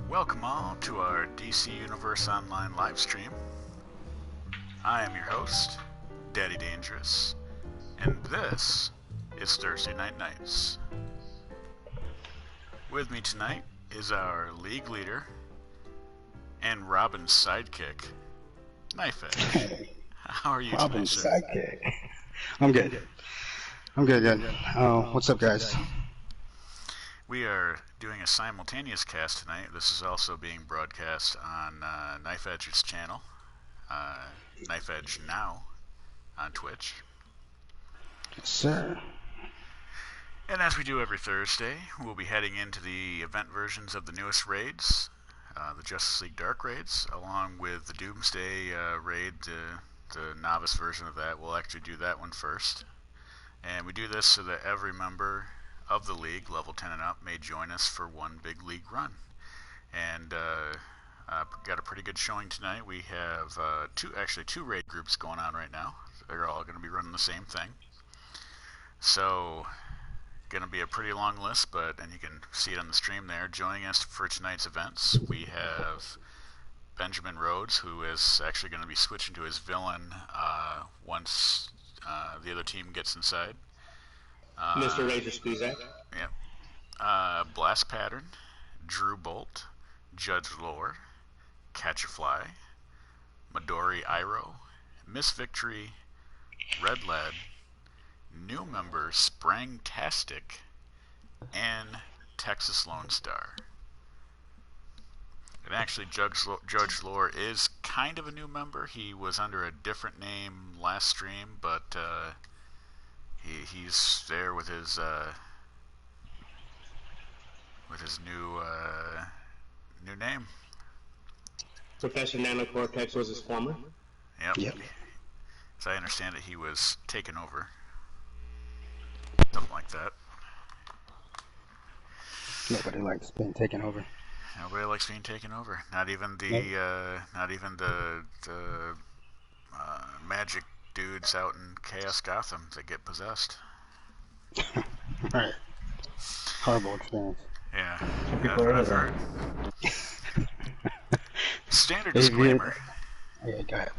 Welcome all to our DC Universe Online livestream. I am your host, Daddy Dangerous, and this is Thursday Night Nights. With me tonight is our league leader and Robin's sidekick, Knife Edge. How are you Robin's tonight, sidekick. I'm good. Good. What's up, guys? We are doing a simultaneous cast tonight. This is also being broadcast on Knife Edge's channel, Knife Edge Now, on Twitch. Yes, sir. And as we do every Thursday, we'll be heading into the event versions of the newest raids, the Justice League Dark raids, along with the Doomsday raid, the novice version of that. We'll actually do that one first. And we do this so that every member of the league, level 10 and up, may join us for one big league run. And got a pretty good showing tonight. We have two raid groups going on right now. They're all going to be running the same thing. So, going to be a pretty long list, and you can see it on the stream there. Joining us for tonight's events, we have Benjamin Rhodes, who is actually going to be switching to his villain once the other team gets inside. Mr. Razor Spuzak. Yeah. Blast Pattern, Drew Bolt, Judge Lore, Catch a Fly, Midori Iro, Miss Victory, Red Lead, new member Sprangtastic, and Texas Lonestar. And actually, Judge Lore is kind of a new member. He was under a different name last stream, but he's there with his new name. Professor Nanocortex was his former. Yep. As I understand it, he was taken over. Something like that. Nobody likes being taken over. Nobody likes being taken over. Not even the magic dudes out in Chaos Gotham that get possessed. Right. Horrible experience. Yeah, I've heard. Standard disclaimer. Yeah, go ahead.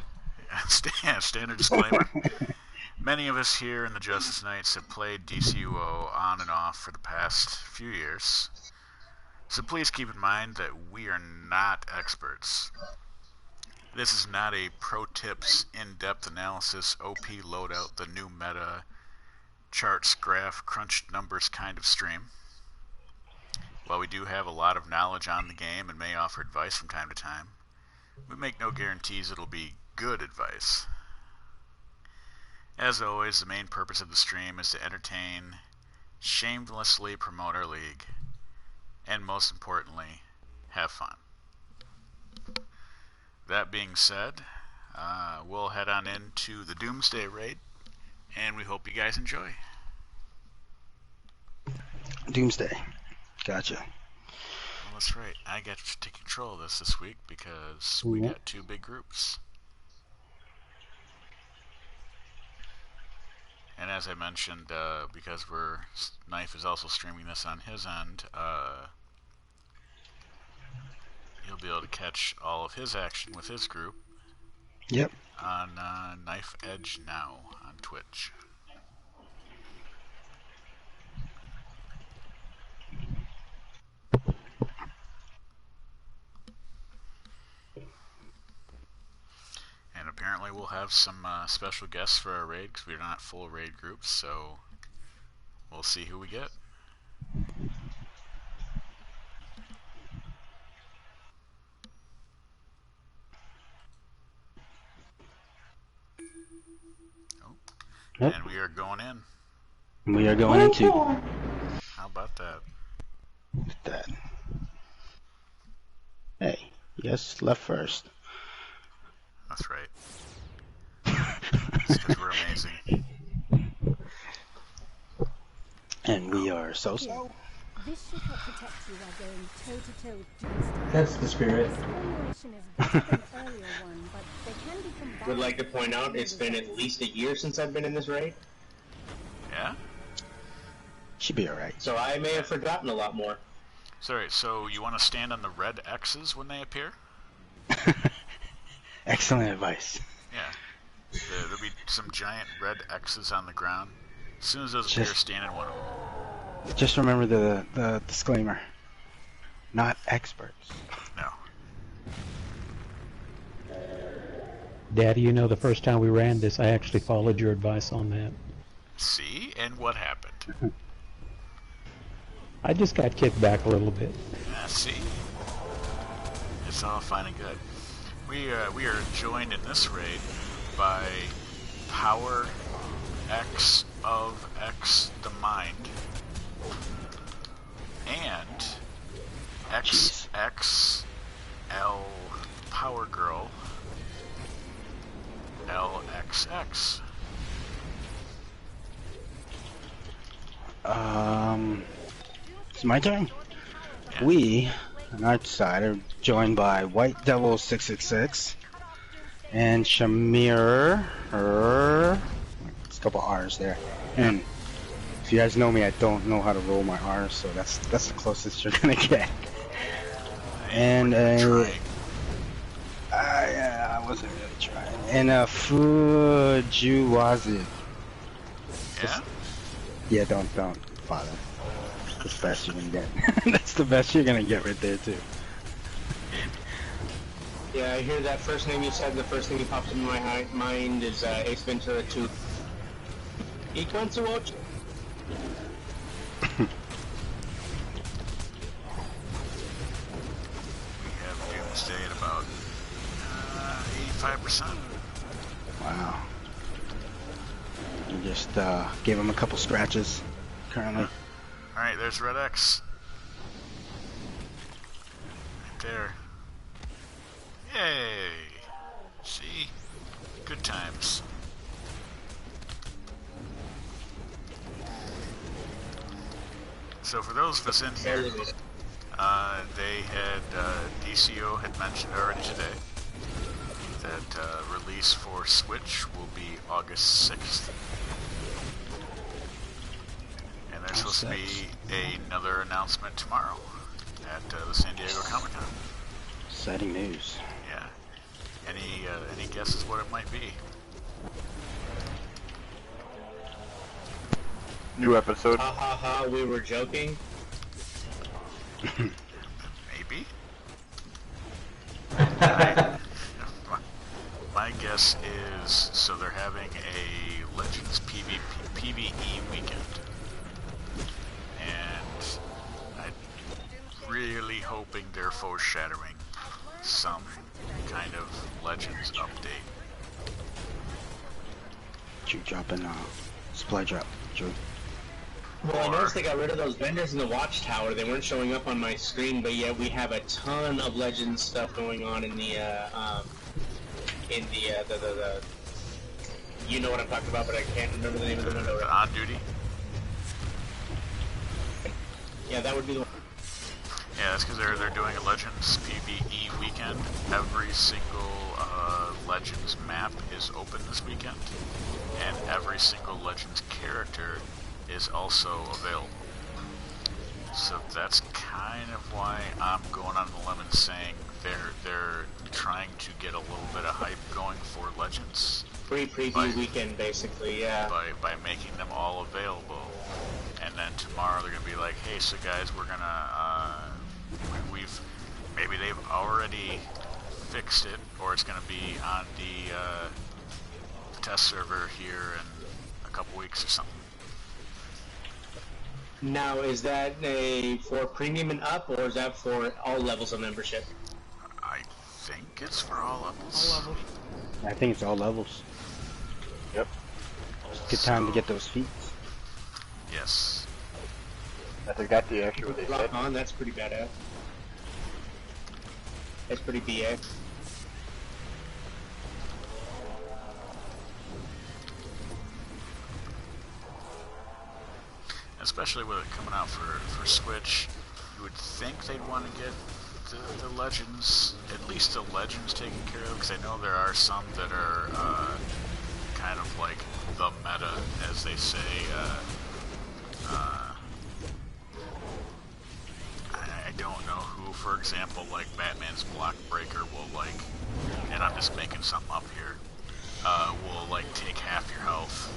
Standard disclaimer. Many of us here in the Justice Knights have played DCUO on and off for the past few years. So please keep in mind that we are not experts. This is not a pro tips, in-depth analysis, OP loadout, the new meta, charts, graph, crunched numbers kind of stream. While we do have a lot of knowledge on the game and may offer advice from time to time, we make no guarantees it'll be good advice. As always, the main purpose of the stream is to entertain, shamelessly promote our league, and most importantly, have fun. That being said, we'll head on into the Doomsday raid, and we hope you guys enjoy. Doomsday. Gotcha. Well, that's right. I get to take control of this week because we got two big groups. And as I mentioned, because Knife is also streaming this on his end, you'll be able to catch all of his action with his group. Yep. On Knife Edge Now on Twitch. And apparently we'll have some special guests for our raid, because we're not full raid groups, so we'll see who we get. Yep. And we are going in. We are going into. How about that? Hey, yes, left first. That's right. It's because we're amazing. And we are so slow. This should help protect you while going toe-to-toe with Doomsday. That's the spirit. This formulation is better than the earlier one, but they can be combined. Would like to point out it's been at least a year since I've been in this raid. Yeah? Should be alright. So I may have forgotten a lot more. Sorry, so you want to stand on the red X's when they appear? Excellent advice. Yeah. There'll be some giant red X's on the ground. As soon as those appear, stand in one of them. Just remember the disclaimer. Not experts. No. Daddy, you know the first time we ran this, I actually followed your advice on that. See? And what happened? I just got kicked back a little bit. See? It's all fine and good. We are joined in this raid by Power X of X the Mind and XXL Power Girl LXX. It's my turn. Yeah. We, on our side, are joined by White Devil 666 and Shamir. It's a couple R's there. And if you guys know me, I don't know how to roll my R's, so that's the closest you're gonna get. And I wasn't really trying. And Fujiwazi. Yeah? Yeah, don't bother. That's the best you're gonna get. That's the best you're gonna get right there too. Yeah, I hear that first name you said. The first thing that popped into my mind is Ace Ventura 2. Ikonsuochi. We have Doomsday at about 85%. Wow. You just gave him a couple scratches currently. Alright, there's Red X. Right there. Yay! See? Good times. So for those of us in here, they had, DCUO had mentioned already today that release for Switch will be August 6th. And there's supposed to be another announcement tomorrow at the San Diego Comic-Con. Exciting news. Yeah. Any guesses what it might be? New episode. Ha ha ha, we were joking. Maybe? My guess is, so they're having a Legends PvE weekend. And I'm really hoping they're foreshadowing some kind of Legends update. Drew dropping supply drop. Drew. Well, I noticed they got rid of those vendors in the Watchtower. They weren't showing up on my screen, but yet we have a ton of Legends stuff going on in the you know what I'm talking about, but I can't remember the name of the window. The On Duty? Yeah, that would be the one. Yeah, that's because they're doing a Legends PvE weekend. Every single Legends map is open this weekend, and every single Legends character is also available. So that's kind of why I'm going on the limb and saying they're trying to get a little bit of hype going for Legends. Free preview weekend, basically, yeah. By making them all available. And then tomorrow they're going to be like, hey, so guys, we're going to, maybe they've already fixed it, or it's going to be on the test server here in a couple weeks or something. Now, is that for premium and up, or is that for all levels of membership? I think it's for all levels. All levels. I think it's all levels. Yep. Good time to get those feet. Yes. I think that's the actual what they said. Rock on, that's pretty badass. That's pretty BA. Especially with it coming out for Switch, you would think they'd want to get the Legends, at least the Legends taken care of, because I know there are some that are kind of like the meta, as they say. I who, for example, like Batman's block breaker will like, and I'm just making something up here, will like take half your health,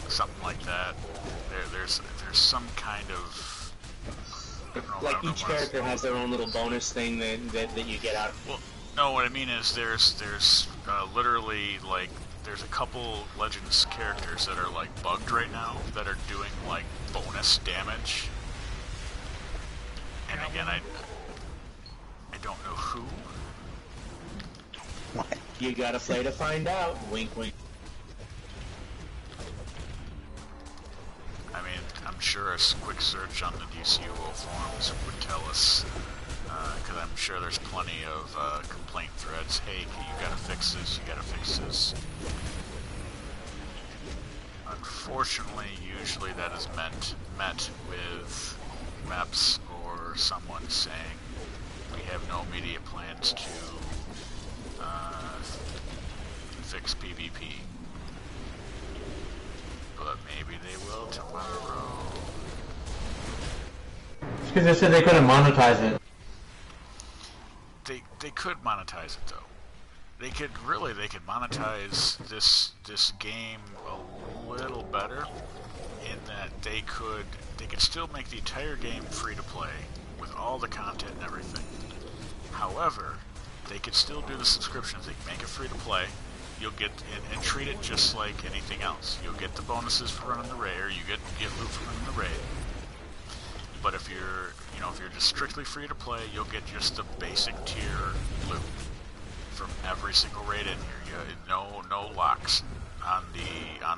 something like that. There's some kind of, Like each character has their own little bonus thing that you get out. Well, no, what I mean is there's literally like there's a couple Legends characters that are like bugged right now that are doing like bonus damage. And again, I don't know who. What? You gotta play to find out. Wink, wink. I mean, I'm sure a quick search on the DCUO forums would tell us, because I'm sure there's plenty of complaint threads. Hey, you gotta fix this, you gotta fix this. Unfortunately, usually that is met with MEPs or someone saying, we have no immediate plans to fix PvP. But maybe they will tomorrow. Because they said they couldn't monetize it. They could monetize it though. They could monetize this game a little better in that they could still make the entire game free to play with all the content and everything. However, they could still do the subscriptions. They can make it free to play. You'll get and treat it just like anything else. You'll get the bonuses for running the raid, or you get loot for running the raid. But if you're just strictly free to play, you'll get just the basic tier loot from every single raid in here. No locks on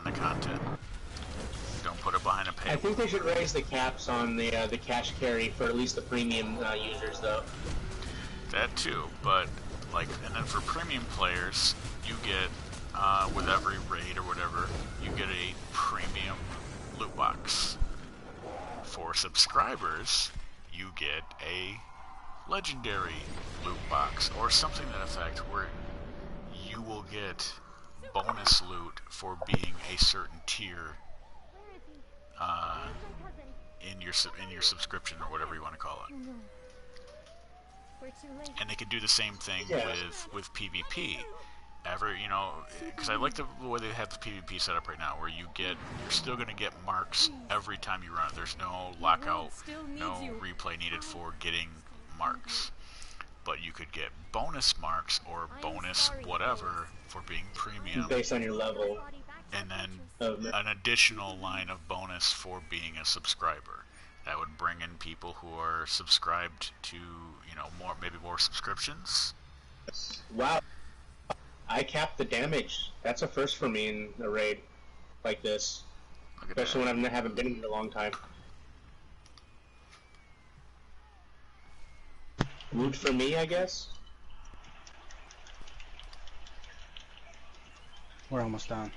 the content. Don't put it behind a paywall. I think they should raise the caps on the cash carry for at least the premium users, though. That too, but like, and then for premium players, you get with every raid or whatever, you get a premium loot box. For subscribers, you get a legendary loot box or something to that effect, where you will get bonus loot for being a certain tier in your subscription or whatever you want to call it. And they could do the same thing with PvP. Because I like the way they have the PvP set up right now, where you're still going to get marks every time you run. There's no lockout, no replay needed for getting marks. But you could get bonus marks or bonus whatever for being premium. Based on your level. And then an additional line of bonus for being a subscriber. That would bring in people who are subscribed to, maybe more subscriptions. Wow. I capped the damage. That's a first for me in a raid like this. Especially when I haven't been in a long time. Root for me, I guess? We're almost done.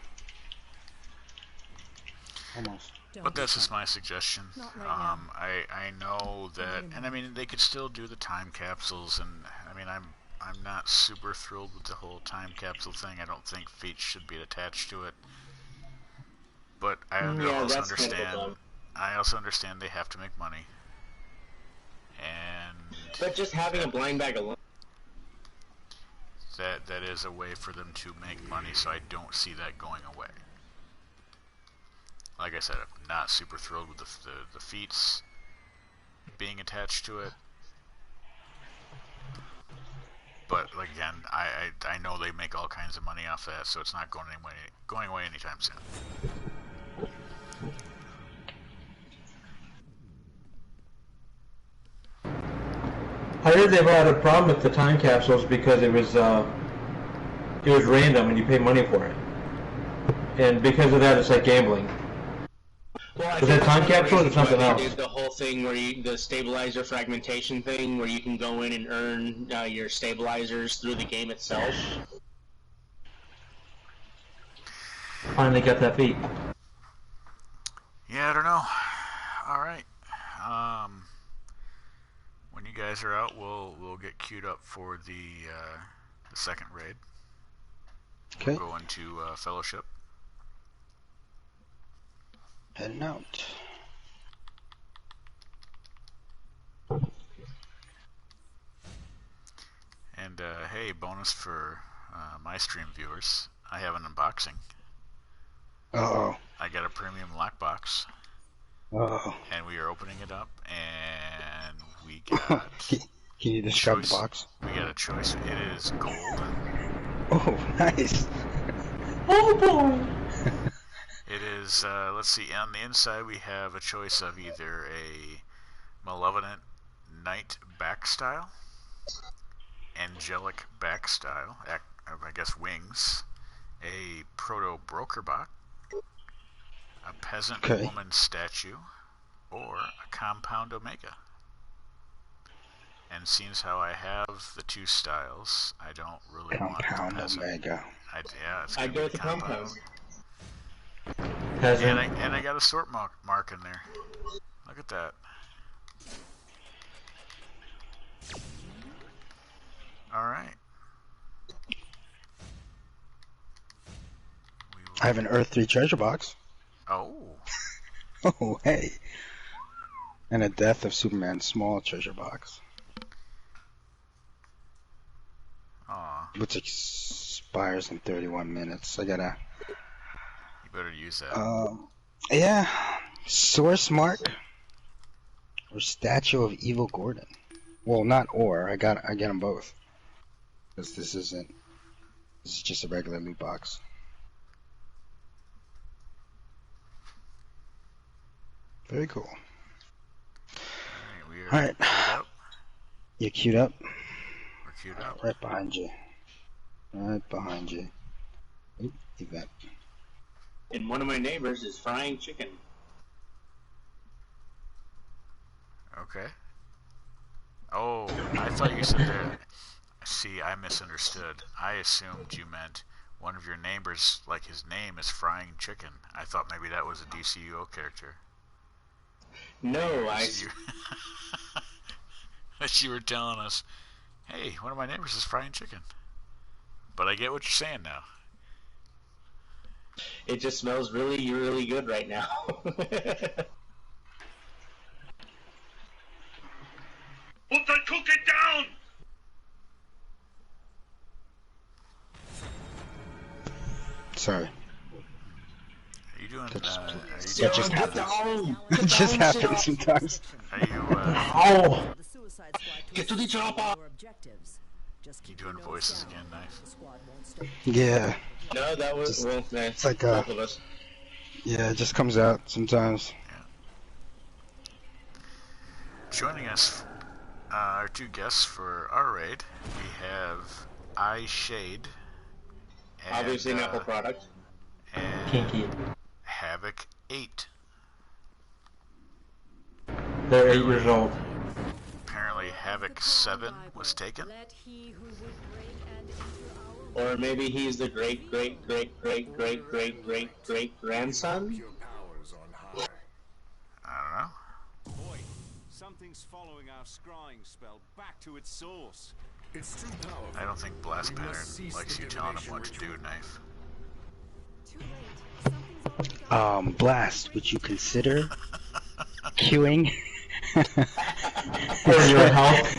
Almost. But that's just my suggestion. I know that, and I mean, they could still do the time capsules, and I mean, I'm not super thrilled with the whole time capsule thing. I don't think feats should be attached to it. But I also understand they have to make money. And but just having a blind bag alone. That is a way for them to make money, so I don't see that going away. Like I said, I'm not super thrilled with the feats being attached to it. But like again, I know they make all kinds of money off that, so it's not going away anytime soon. I heard they've had a problem with the time capsules because it was random and you pay money for it, and because of that, it's like gambling. Well, is that time capsule or something else? Did the whole thing where the stabilizer fragmentation thing, where you can go in and earn your stabilizers through the game itself. Finally got that feat. Yeah, I don't know. All right. When you guys are out, we'll get queued up for the second raid. Okay. We'll go into Fellowship. Heading out. And hey, bonus for my stream viewers. I have an unboxing. Uh-oh. I got a premium lockbox. Uh-oh. And we are opening it up, and we got... Can you describe the box? We got a choice. It is gold. Oh, nice. Oh boy! It is, let's see, on the inside we have a choice of either a Malevolent Knight back style, Angelic back style, I guess wings, a Proto Broker Bot, a Peasant Woman statue, or a Compound Omega. And seems how I have the two styles, I don't really want the Peasant. Omega. I'd go with the Compound. And I got a sort mark in there. Look at that. Alright. I have an Earth 3 treasure box. Oh. Oh, hey. And a Death of Superman small treasure box. Aw. Which expires in 31 minutes. I gotta... You better use that. Yeah. Source Mark. Or Statue of Evil Gordon. Well, not or. I get them both. Because this is just a regular loot box. Very cool. Alright. You queued up? We're queued up. Right behind you. Right behind you. Oop, event. And one of my neighbors is frying chicken. Okay. Oh, I thought you said that. See, I misunderstood. I assumed you meant one of your neighbors, like his name is Frying Chicken. I thought maybe that was a DCUO character. No, That you were telling us, hey, one of my neighbors is Frying Chicken. But I get what you're saying now. It just smells really, really good right now. Put the cookie down! Sorry. Are you doing, that just happens. It just happens sometimes. Are you, Oh! Get to the chopper! You doing voices again, Knife? Yeah. No, that was, Just, well, man, it's like, both of us. yeah, it just comes out sometimes. Yeah. Joining us, our two guests for our raid, we have Eye Shade. And, Obviously an Apple product. And Kinky. Havoc 8. They're 8 years old. Apparently Havoc 7 was taken. Or maybe he's the great grandson? I don't know. Boy, something's following our scrying spell back to its source. It's too powerful. I don't think Blast Pattern likes you telling him what to do, Knife. Blast, would you consider queuing? For your health.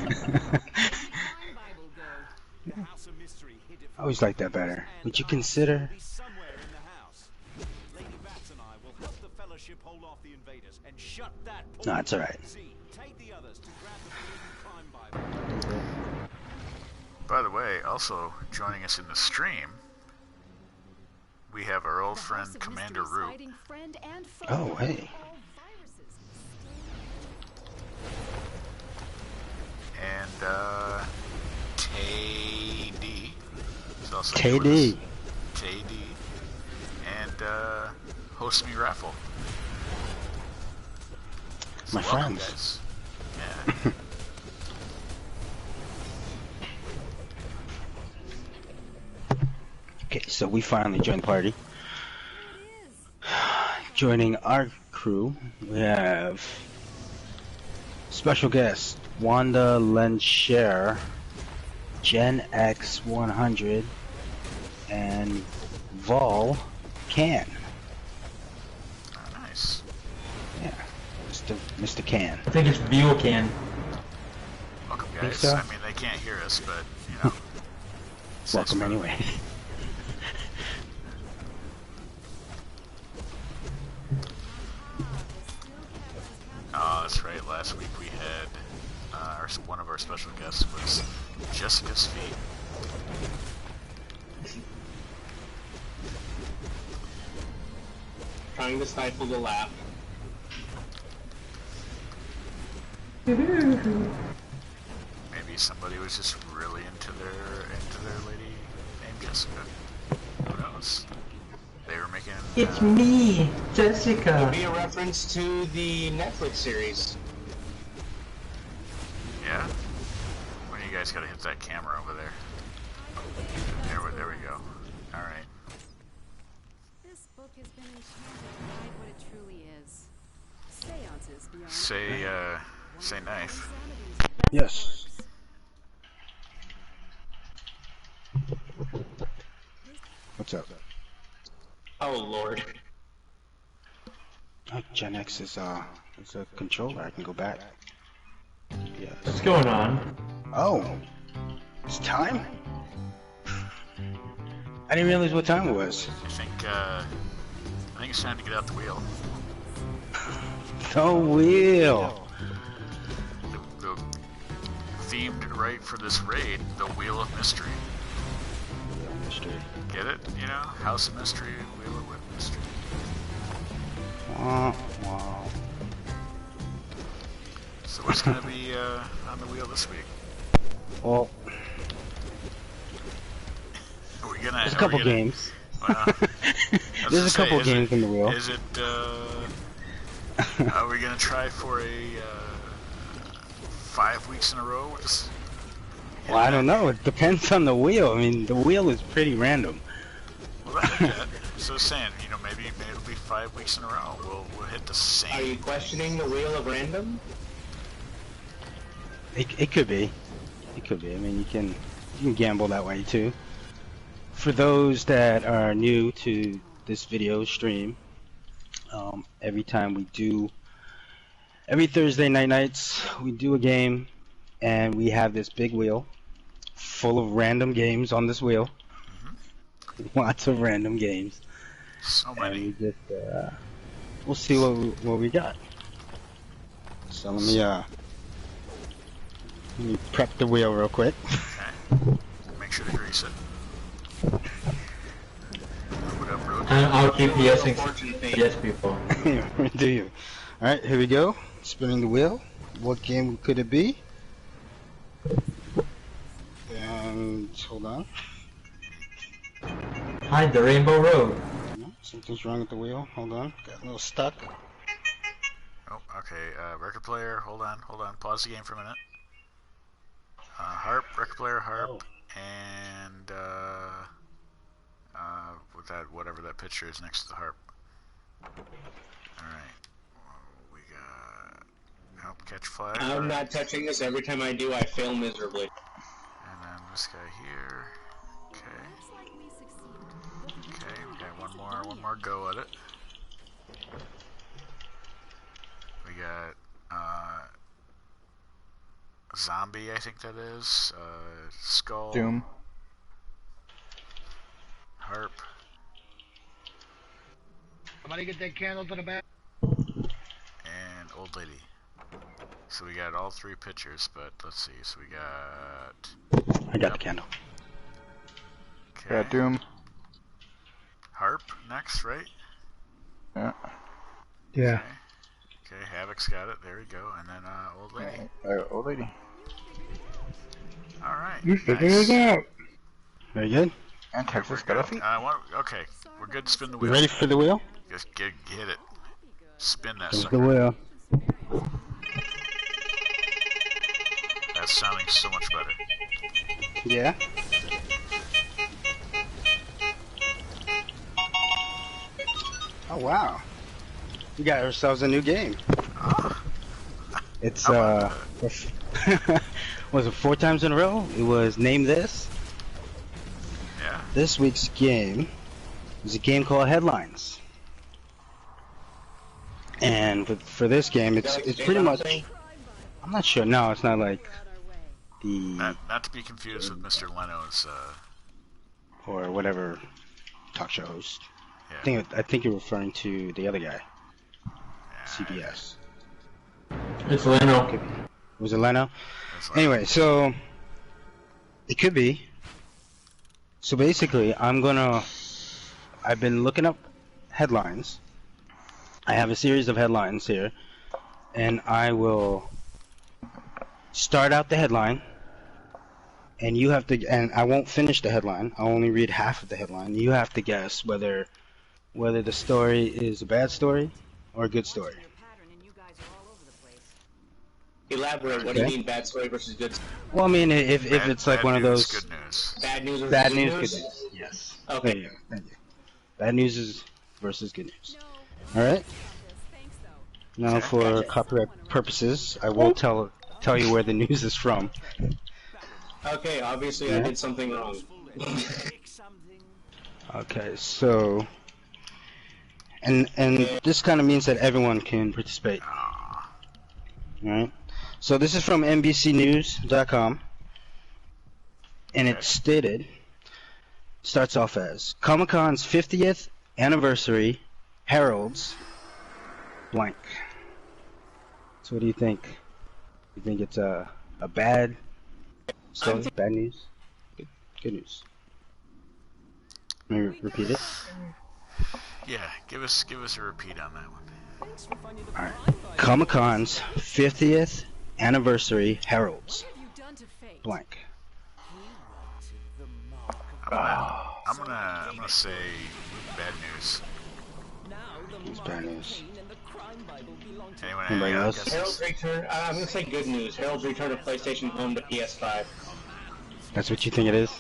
I always like that better. Would you consider? No, it's alright. By the way, also joining us in the stream, we have our old friend Commander Root. Oh, hey. And KD. is also KD. KD. And Host Me Raffle. So My welcome, friends. guys. Yeah. Okay, so we finally joined the party. Joining our crew, we have special guest Wanda Lenshare, Gen X 100, and Vol Can. Oh, nice. Yeah, Mr. Can. I think it's Buell can. Welcome, Think guys. so? I mean, they can't hear us, but, you know, Welcome anyway. Oh, that's right. Last week we had one of our special guests was Jessica's feet. Trying to stifle the laugh. Maybe somebody was just really into their lady named Jessica. Who knows? They were making. It's me, Could Jessica. be a reference to the Netflix series. Yeah. When you guys gotta hit that camera over there. There we go. All right. This book has been enchanted to hide what it truly is. Seances beyond Say knife. Yes. What's up? Oh lord. Oh, Gen X is a controller. I can go back. Yes. What's going on? Oh, it's time. I didn't realize what time it was. I think it's time to get out the wheel. The wheel. The themed right for this raid, the Wheel of Mystery. Mystery. Get it? You know, House of Mystery, Wheel of Mystery. Wow. So what's gonna be on the wheel this week? Well, Are we gonna? there's a couple games. Well, There's a couple games in the wheel. Is it? Are we gonna try for a 5 weeks in a row? Well, I don't know. It depends on the wheel. I mean, the wheel is pretty random. Well, that. So saying, you know, maybe it'll be 5 weeks in a row. We'll hit the same. Are you questioning the wheel of random? It could be. It could be. I mean, you can gamble that way too. For those that are new to this video stream, every Thursday nights, we do a game, and we have this big wheel full of random games on this wheel. Mm-hmm. Lots of random games. So many. And we just, we'll see what we got. So let me prep the wheel real quick. Okay. Make sure to grease it. I'll keep guessing. Yes, people. Do you? Alright, here we go. Spinning the wheel. What game could it be? And hold on. Hide the Rainbow Road. No, something's wrong with the wheel. Hold on. Got a little stuck. Oh, okay. Record player. Hold on. Pause the game for a minute. Harp. Record player. Harp. And with that, whatever that picture is next to the harp. Alright. We got help catch flag. I'm not touching this. Every time I do, I fail miserably. And then this guy here. Okay. Okay, we got one more go at it. We got zombie, I think that is. Skull. Doom. Harp. Somebody get that candle to the back. And old lady. So we got all three pictures, but let's see. So we got. I got the candle. Okay. Yeah, Doom. Harp next, right? Yeah. Yeah. Okay. Okay, Havoc's got it. There we go. And then old lady. Old lady. All right. You figured it out. Very good. And Texas got a feet. Okay, we're good to spin the You wheel. ready for the wheel? Just hit it. Spin that Here's sucker. the wheel. That's sounding so much better. Yeah. Oh wow. We got ourselves a new game. It's was it 4 times in a row? It was Name This. Yeah. This week's game is a game called Headlines. And for this game, it's pretty much. I'm not sure. No, it's not like the. Not to be confused with Mr. Leno's or whatever talk show host. Yeah. I think you're referring to the other guy, CBS. It's Leno. Was it Leno? That's like- Anyway, so it could be. So basically, I've been looking up headlines. I have a series of headlines here, and I will start out the headline, and you have to, and I won't finish the headline. I'll only read half of the headline. You have to guess whether the story is a bad story or a good story. Elaborate. What do you mean, bad story versus good? Well, I mean, if it's like one of those good news. Bad news versus bad good news, news? good news. Yes. Okay. There you go. Thank you. Bad news is versus good news. All right. Now, for copyright purposes, I won't tell you where the news is from. Okay, obviously I did something wrong. Okay, so and this kind of means that everyone can participate. All right. So this is from NBCnews.com, and it starts off as Comic-Con's 50th anniversary heralds blank. So what do you think? You think it's a bad story? Bad news? Good news. Let me repeat it. Yeah, give us a repeat on that one. Alright. Comic-Con's 50th anniversary heralds blank. I'm gonna say bad news. It's bad news. Anyone Anybody else? guesses? Harold's return. I'm gonna say good news. Harold's return of PlayStation Home to PS5. That's what you think it is?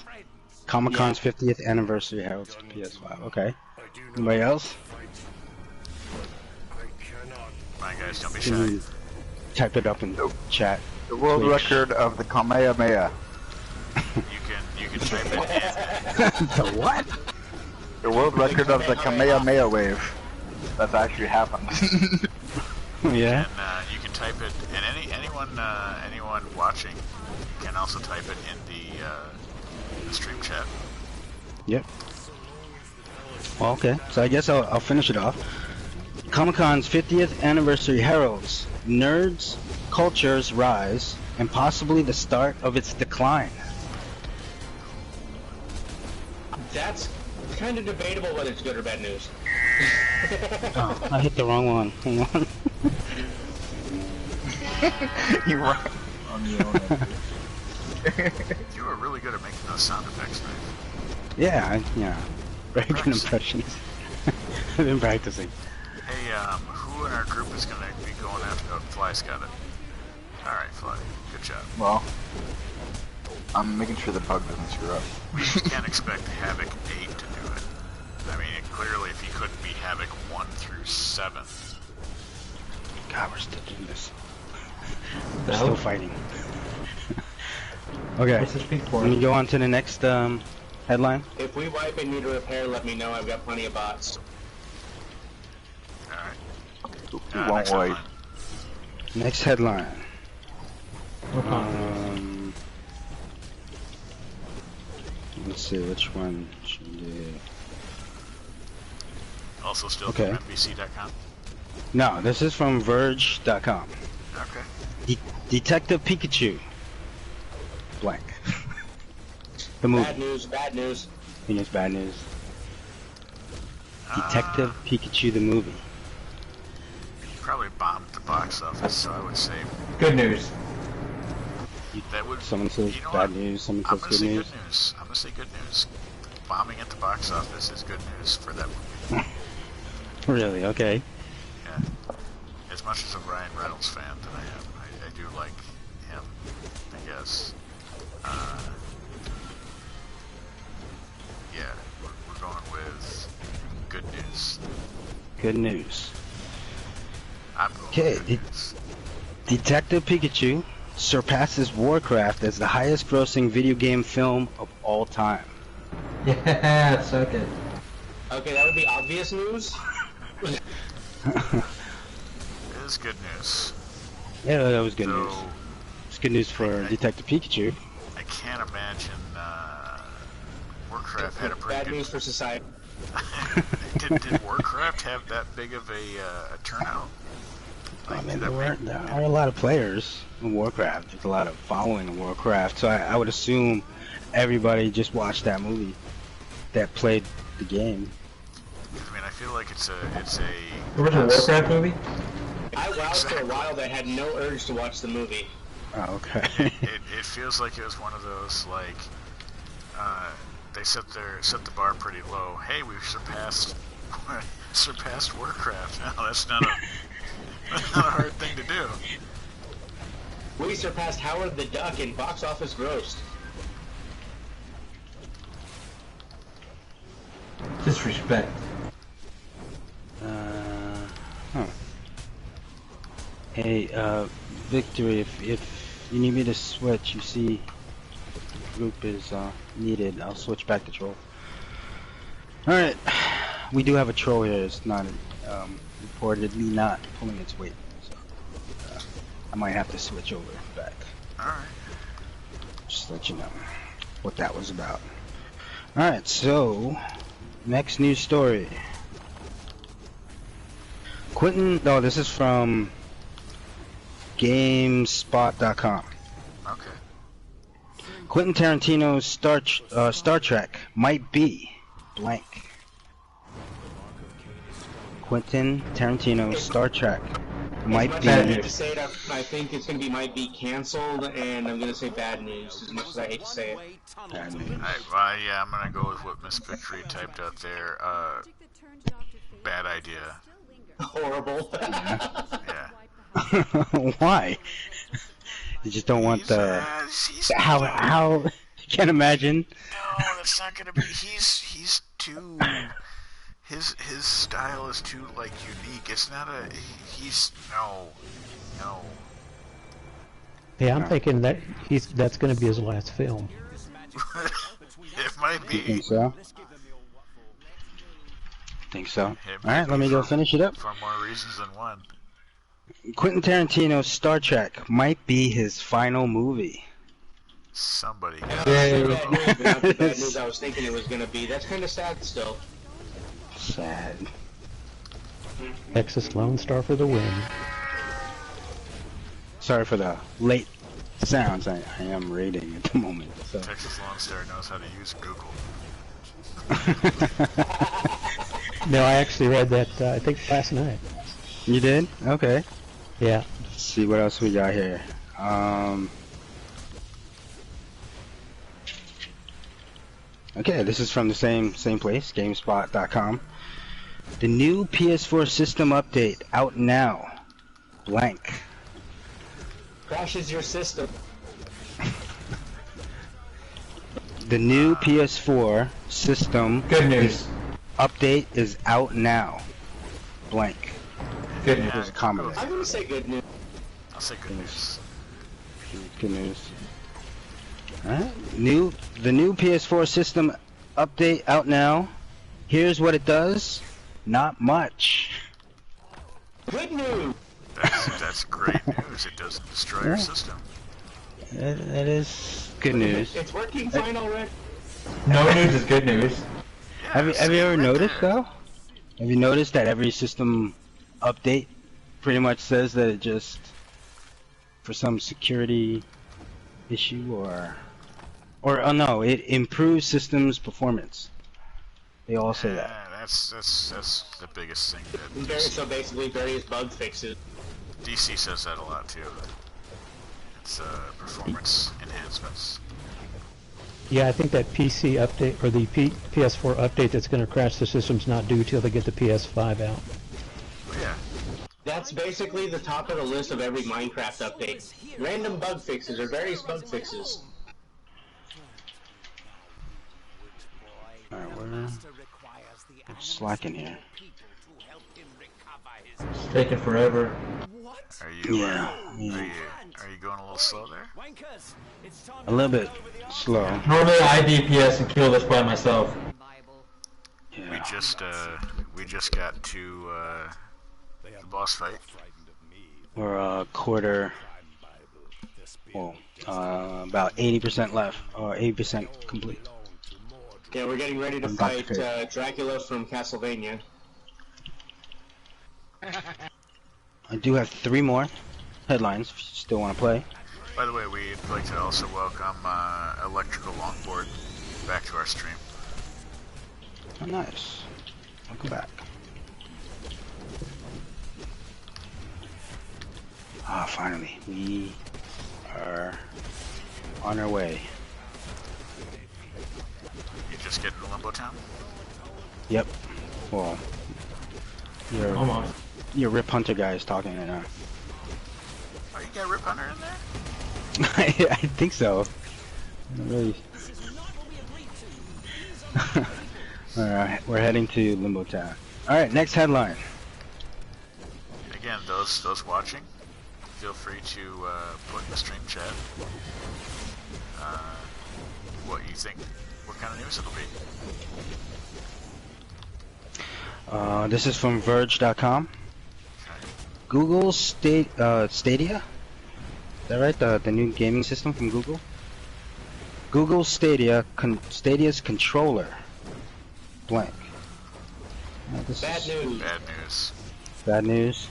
Comic-Con's 50th anniversary heralds PS5. Okay. Anybody else? Come on, guys, don't be Can shy. you type it up in the chat? The world Please. record of the Kamehameha. You can type it in. The what? The world record of the Kamehameha wave. That's actually happened. Yeah. And you can type it, and anyone watching can also type it in the stream chat. Yep. Well, okay. So I guess I'll finish it off. Comic-Con's 50th anniversary heralds nerds culture's rise and possibly the start of its decline. That's kind of debatable whether it's good or bad news. Oh, I hit the wrong one. Hang on. You're right. You were really good at making those sound effects, man. Yeah, very good impressions. I've been practicing. Hey, who in our group is gonna be going after? Oh, Fly's got it. All right, Fly, good job. Well, I'm making sure the bug doesn't screw up. We can't expect Havoc 8 to do it. I mean, clearly, if he couldn't beat Havoc 1 through 7. God, we're still doing this. We're still fighting. Okay, What's this pink for? let me go on to the next headline. If we wipe and need a repair, let me know. I've got plenty of bots. All right. You won't next wait. headline. Next headline. Let's see, which one should we do? Also, still Okay. from NBC.com. No, this is from Verge.com. Okay. Detective Pikachu. Blank. The movie. Bad news. Bad news. I think it's bad news. Detective Pikachu the movie. Probably bombed the box office, so I would say Good news. that would. Someone says you know bad what? news, someone I'm says gonna good say news. good news. I'm gonna say good news. Bombing at the box office is good news for that movie. Really? Okay. Yeah. As much as a Ryan Reynolds fan that I am, I do like him, I guess. Yeah, we're going with good news. Good news. I'm going Okay, with good news. Detective Pikachu surpasses Warcraft as the highest grossing video game film of all time. Yeah, suck it. Okay, that would be obvious news. It is good news. Yeah, that was good So, news. It's good news for Detective Pikachu. I can't imagine Warcraft had a pretty Bad good... news for society. did Warcraft have that big of a turnout? I mean, there are a lot of players in Warcraft. There's a lot of following in Warcraft, so I would assume everybody just watched that movie that played the game. I mean, I feel like it's a There was a Warcraft movie? I wowed for a while that I had no urge to watch the movie. Oh, okay. it feels like it was one of those, like, they set the bar pretty low. Hey, we've surpassed Warcraft now. That's not a hard thing to do. We surpassed Howard the Duck in box office gross. Disrespect. Huh. Hey, Victory, if you need me to switch, you see group is needed, I'll switch back to troll. Alright, we do have a troll here. It's not reportedly not pulling its weight, so I might have to switch over back. Alright. Just to let you know what that was about. Alright, so next news story. This is from GameSpot.com. Okay. Quentin Tarantino's Star Trek might be blank. Quentin Tarantino's Star Trek might be. I hate to say it, I think it's going to be might be canceled, and I'm going to say bad news, as much as I hate to say it. Bad news. Yeah, I'm going to go with what Miss Victory typed out there. Bad idea. Horrible. Yeah. Why? You just don't want how you can't imagine. No, that's not gonna be. He's too. His style is too like unique. It's not a. He's no. Yeah, I'm thinking that that's going to be his last film. It might be. You think so? Think so. Alright, let me go finish it up. For more reasons than one. Quentin Tarantino's Star Trek might be his final movie. Somebody. Bad news, but not the bad news I was thinking it was going to be. That's kind of sad still. Sad. Texas Lonestar for the win. Sorry for the late sounds. I am raiding at the moment. So. Texas Lonestar knows how to use Google. No, I actually read that, I think last night. You did? Okay. Yeah. Let's see what else we got here. Okay, this is from the same place, GameSpot.com. The new PS4 system update out now. Blank. Crashes your system. The new PS4 system Good news. update is out now. Blank. Good news. There's a comment I'm there. going to say good news. I'll say good news. Good news. Alright. The new PS4 system update out now. Here's what it does. Not much. Good news. That's great news. It doesn't destroy your system. That is good news. It's working fine already. No news is good news. Have you ever noticed though? Have you noticed that every system update pretty much says that it just for some security issue or oh no, it improves systems performance. They all say that. That's the biggest thing that So basically various bug fixes. DC says that a lot too. It's performance enhancements. Yeah, I think that PC update, or the PS4 update that's going to crash the system's not due till they get the PS5 out. Yeah. That's basically the top of the list of every Minecraft update. Random bug fixes or various bug fixes. Alright, we're slacking here. It's taking forever. Are you? Yeah. Are you going a little slow there? A little bit slow. Normally I DPS and kill this by myself. Yeah. We just got to the boss fight. We're a quarter. Well, about 80% left, or 80% complete. Yeah, we're getting ready to I'm fight Dr. Dracula from Castlevania. I do have 3 more headlines if you still want to play. By the way, we'd like to also welcome Electrical Longboard back to our stream. Oh, nice. Welcome back. Ah, finally. We are on our way. You just get into Limbo Town? Yep. Well, your Rip Hunter guy is talking right now. Oh, you got Rip Hunter in there? I think so. Really. Alright, we're heading to Limbo Town. Alright, next headline. Again, those watching, feel free to put in the stream chat what you think, what kind of news it'll be. This is from Verge.com. Okay. Google Stadia? Is that right? The new gaming system from Google? Google Stadia's controller. Blank. Bad news. Bad news. Bad news?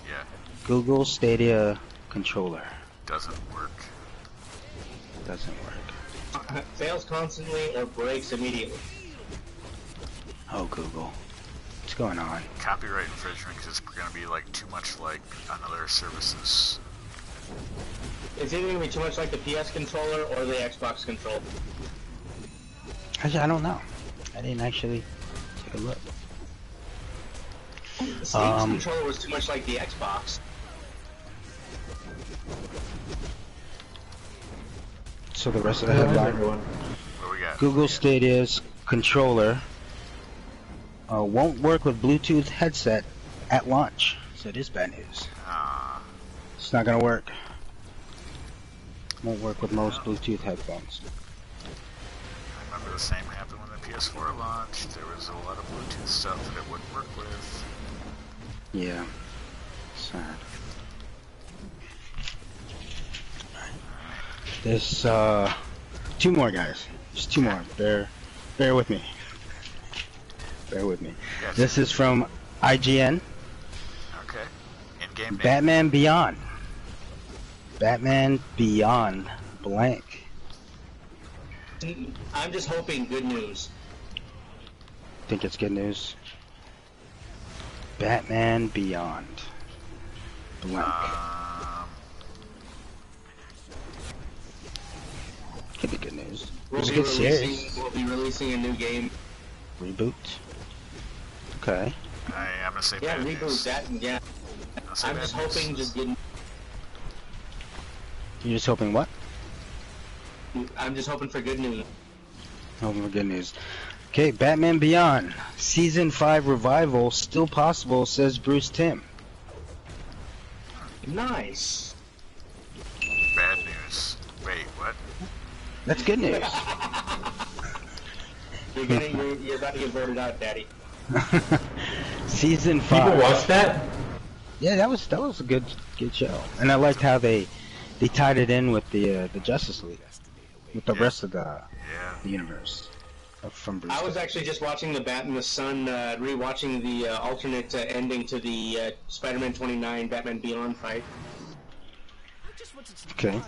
Yeah. Google Stadia controller. Doesn't work. Doesn't work. Fails constantly or breaks immediately. Oh, Google. What's going on? Copyright infringement because it's going to be like too much like on other services. It's either going to be too much like the PS controller or the Xbox controller. Actually, I don't know. I didn't actually take a look. The Steam's controller was too much like the Xbox. So the rest of the headline. What we got? Google Stadia's controller won't work with Bluetooth headset at launch. So it is bad news. It's not gonna work. Won't work with most Bluetooth headphones. I remember the same happened when the PS4 launched. There was a lot of Bluetooth stuff that it wouldn't work with. Yeah. Sad. There's 2 more, guys. Just 2 more. Bear with me. Bear with me. Yes. This is from IGN. Okay. In-game name. Batman Beyond. Batman Beyond. Blank. I'm just hoping good news. Think it's good news. Batman Beyond. Blank. Could be good news. It was a good series. We'll be releasing a new game. Reboot. Okay. I'm gonna say Yeah, bad reboot news. that. Yeah. I'm just hoping just good. You're just hoping what? I'm just hoping for good news. Hoping for good news. Okay, Batman Beyond. Season 5 revival still possible, says Bruce Timm. Nice. Bad news. Wait, what? That's good news. You're about to get voted out, Daddy. Season 5. People watch that? Yeah, that was a good show, and I liked how they tied it in with the Justice League, with the rest of the universe from Bruce. I was actually just watching the Bat and the Sun, rewatching the alternate ending to the Spider-Man 29 Batman Beyond fight. Okay.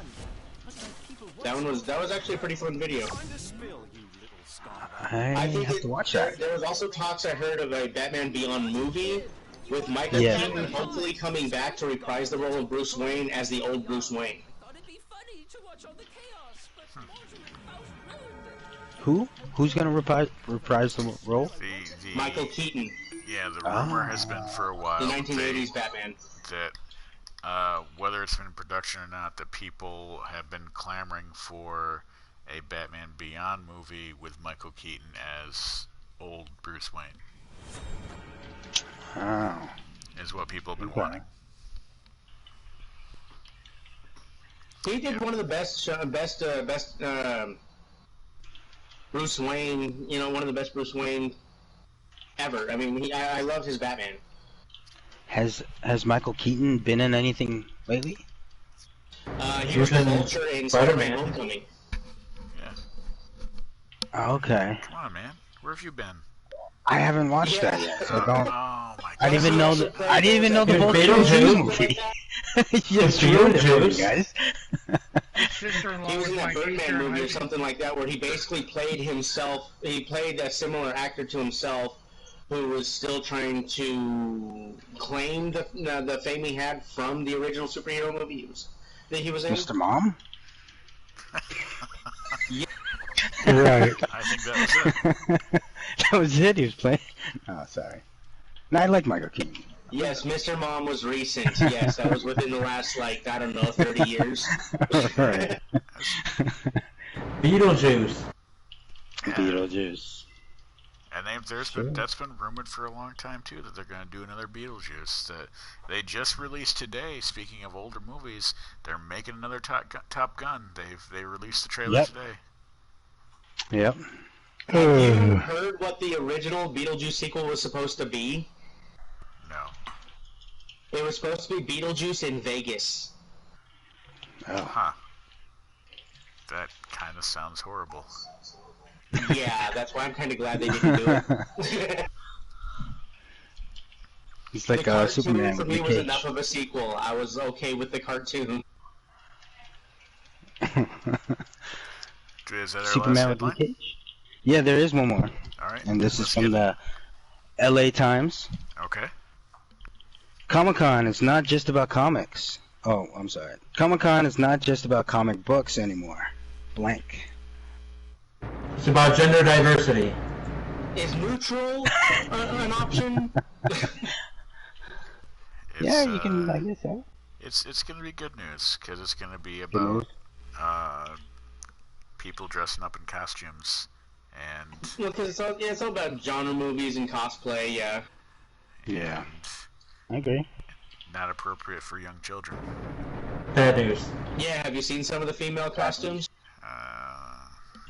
That was actually a pretty fun video. I have to watch that. There was also talks I heard of a Batman Beyond movie with Michael Keaton hopefully coming back to reprise the role of Bruce Wayne as the old Bruce Wayne. Who's gonna reprise the role? Michael Keaton. Yeah, the rumor has been for a while. The 1980s Batman. That whether it's been in production or not, that people have been clamoring for a Batman Beyond movie with Michael Keaton as old Bruce Wayne. Oh. Is what people have been wanting. He did one of the best Bruce Wayne, one of the best Bruce Wayne ever. I mean, I love his Batman. Has Michael Keaton been in anything lately? He was the Vulture in Spider-Man Homecoming. Okay. Come on, man. Where have you been? I haven't watched Yeah. that yet, so Oh don't. my I didn't god. even know I didn't even know the Is Volcano Beetlejuice? movie. Is Just ruined it for me, Beetlejuice? guys. His sister-in-law He was in my that teacher Birdman in movie high or school. something like that, where he basically played himself. He played a similar actor to himself, who was still trying to claim the fame he had from the original superhero movies that he was in. Mr. Mom? Right. I think that was it. That was it. He was playing. Oh, sorry. No, I like Michael Keaton. Yes, Mr. Mom was recent. Yes, that was within the last, like, I don't know, 30 years. Right. Beetlejuice. Beetlejuice. And that's been rumored for a long time too, that they're going to do another Beetlejuice. That they just released today. Speaking of older movies, they're making another Top Gun. They released the trailer today. Yep. Have you heard what the original Beetlejuice sequel was supposed to be? No. It was supposed to be Beetlejuice in Vegas. Oh. Huh. That kind of sounds horrible. Yeah, that's why I'm kind of glad they didn't do it. It's like the cartoon Superman for with me Nick was Cage. enough of a sequel. I was okay with the cartoon. Is that our Superman last with headline? Nick Cage? Yeah, there is one more. All right. And this is let's from the LA Times. Okay. Comic-Con is not just about comics. Oh, I'm sorry. Comic-Con is not just about comic books anymore. Blank. It's about gender diversity. Is neutral an option? Yeah, you can, I guess so. It's going to be good news, because it's going to be Good about news. people dressing up in costumes, and Well, because it's all about genre movies and cosplay, yeah. Yeah. I agree. not appropriate for young children. Bad news. Yeah, have you seen some of the female costumes?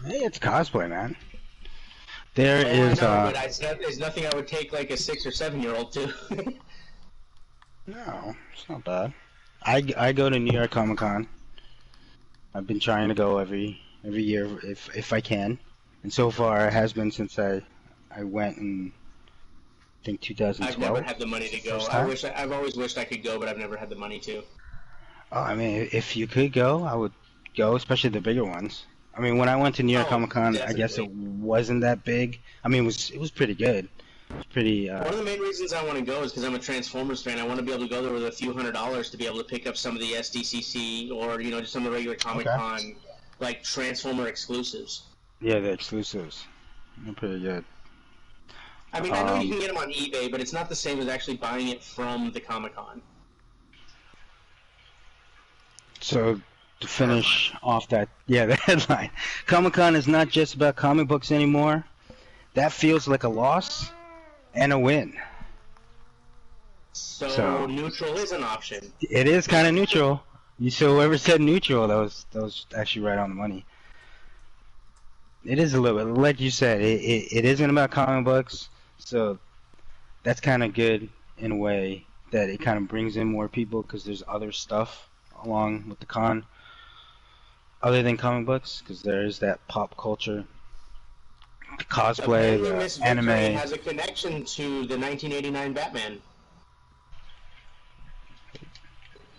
Hey, it's cosplay, man. There Oh, is, I know, but there's nothing I would take like a 6 or 7-year-old to. No, it's not bad. I go to New York Comic Con. I've been trying to go every year if I can, and so far it has been since I went in I think 2012. I've never had the money to go. I've always wished I could go, but I've never had the money to. Oh, I mean, if you could go, I would go, especially the bigger ones. I mean, when I went to New York Comic Con, I guess it wasn't that big. I mean, it was pretty good. It was pretty. One of the main reasons I want to go is because I'm a Transformers fan. I want to be able to go there with a few $100s to be able to pick up some of the SDCC or just some of the regular Comic Con like Transformer exclusives. Yeah, the exclusives. They're pretty good. I mean, I know you can get them on eBay, but it's not the same as actually buying it from the Comic Con. So, to finish off that, the headline. Comic-Con is not just about comic books anymore. That feels like a loss and a win. So neutral is an option. It is kind of neutral. So whoever said neutral, that was actually right on the money. It is a little bit, like you said, it isn't about comic books, so that's kind of good in a way that it kind of brings in more people because there's other stuff along with the con other than comic books, because there is that pop culture, the cosplay, Apparently, the Miss anime. Victory has a connection to the 1989 Batman.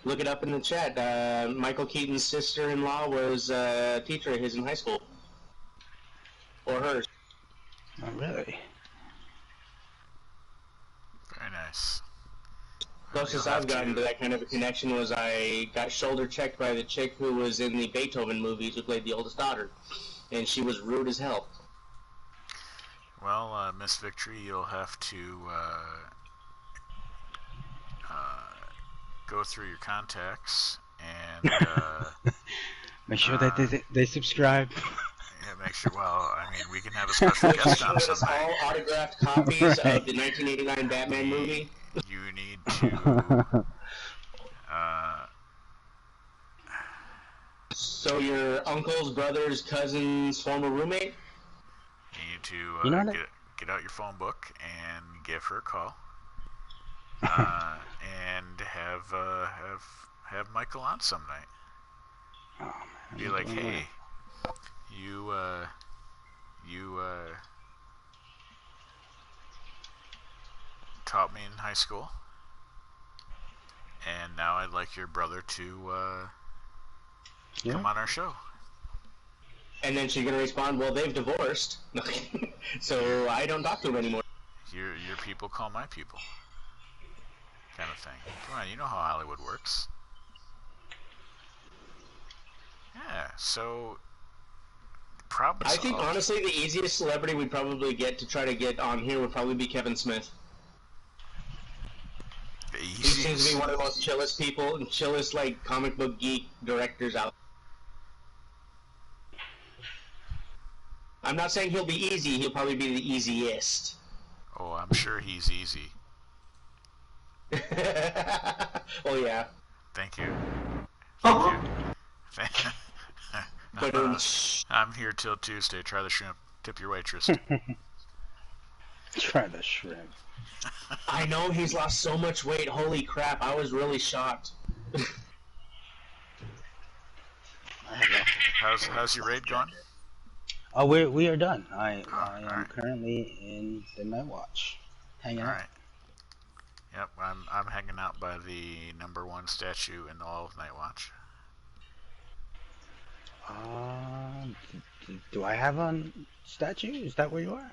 Look it up in the chat. Michael Keaton's sister-in-law was a teacher of his in high school. Or hers. Oh, really? Very nice. Closest I've gotten to that kind of a connection was I got shoulder checked by the chick who was in the Beethoven movies who played the oldest daughter. And she was rude as hell. Well, Miss Victory, you'll have to go through your contacts and make sure that they subscribe. Yeah, make sure. Well, I mean, we can have a special guest on Get us sometime. all autographed copies of the 1989 Batman movie. You need to. So your uncle's brother's cousin's former roommate? You need to get out your phone book and give her a call, and have Michael on some night. Oh, man. Be like, hey, you taught me in high school. And now I'd like your brother to come on our show. And then she's gonna respond, well, they've divorced, so I don't talk to him anymore. Your people call my people. Kind of thing. Come on, you know how Hollywood works. Yeah, so problem I solved. think, honestly, the easiest celebrity we'd probably get to try to get on here would probably be Kevin Smith. He seems to be one of the most chillest people and chillest, like, comic book geek directors out. I'm not saying he'll be easy, he'll probably be the easiest. Oh, I'm sure he's easy. Oh, yeah. Thank you. Thank you. I'm here till Tuesday. Try the shrimp. Tip your waitress. Try the shrimp. I know he's lost so much weight. Holy crap! I was really shocked. How's your raid going? Oh, we are done. I am right. currently in the night watch, hanging out. Right. Yep, I'm hanging out by the #1 statue in all of Night Watch. Do I have a statue? Is that where you are?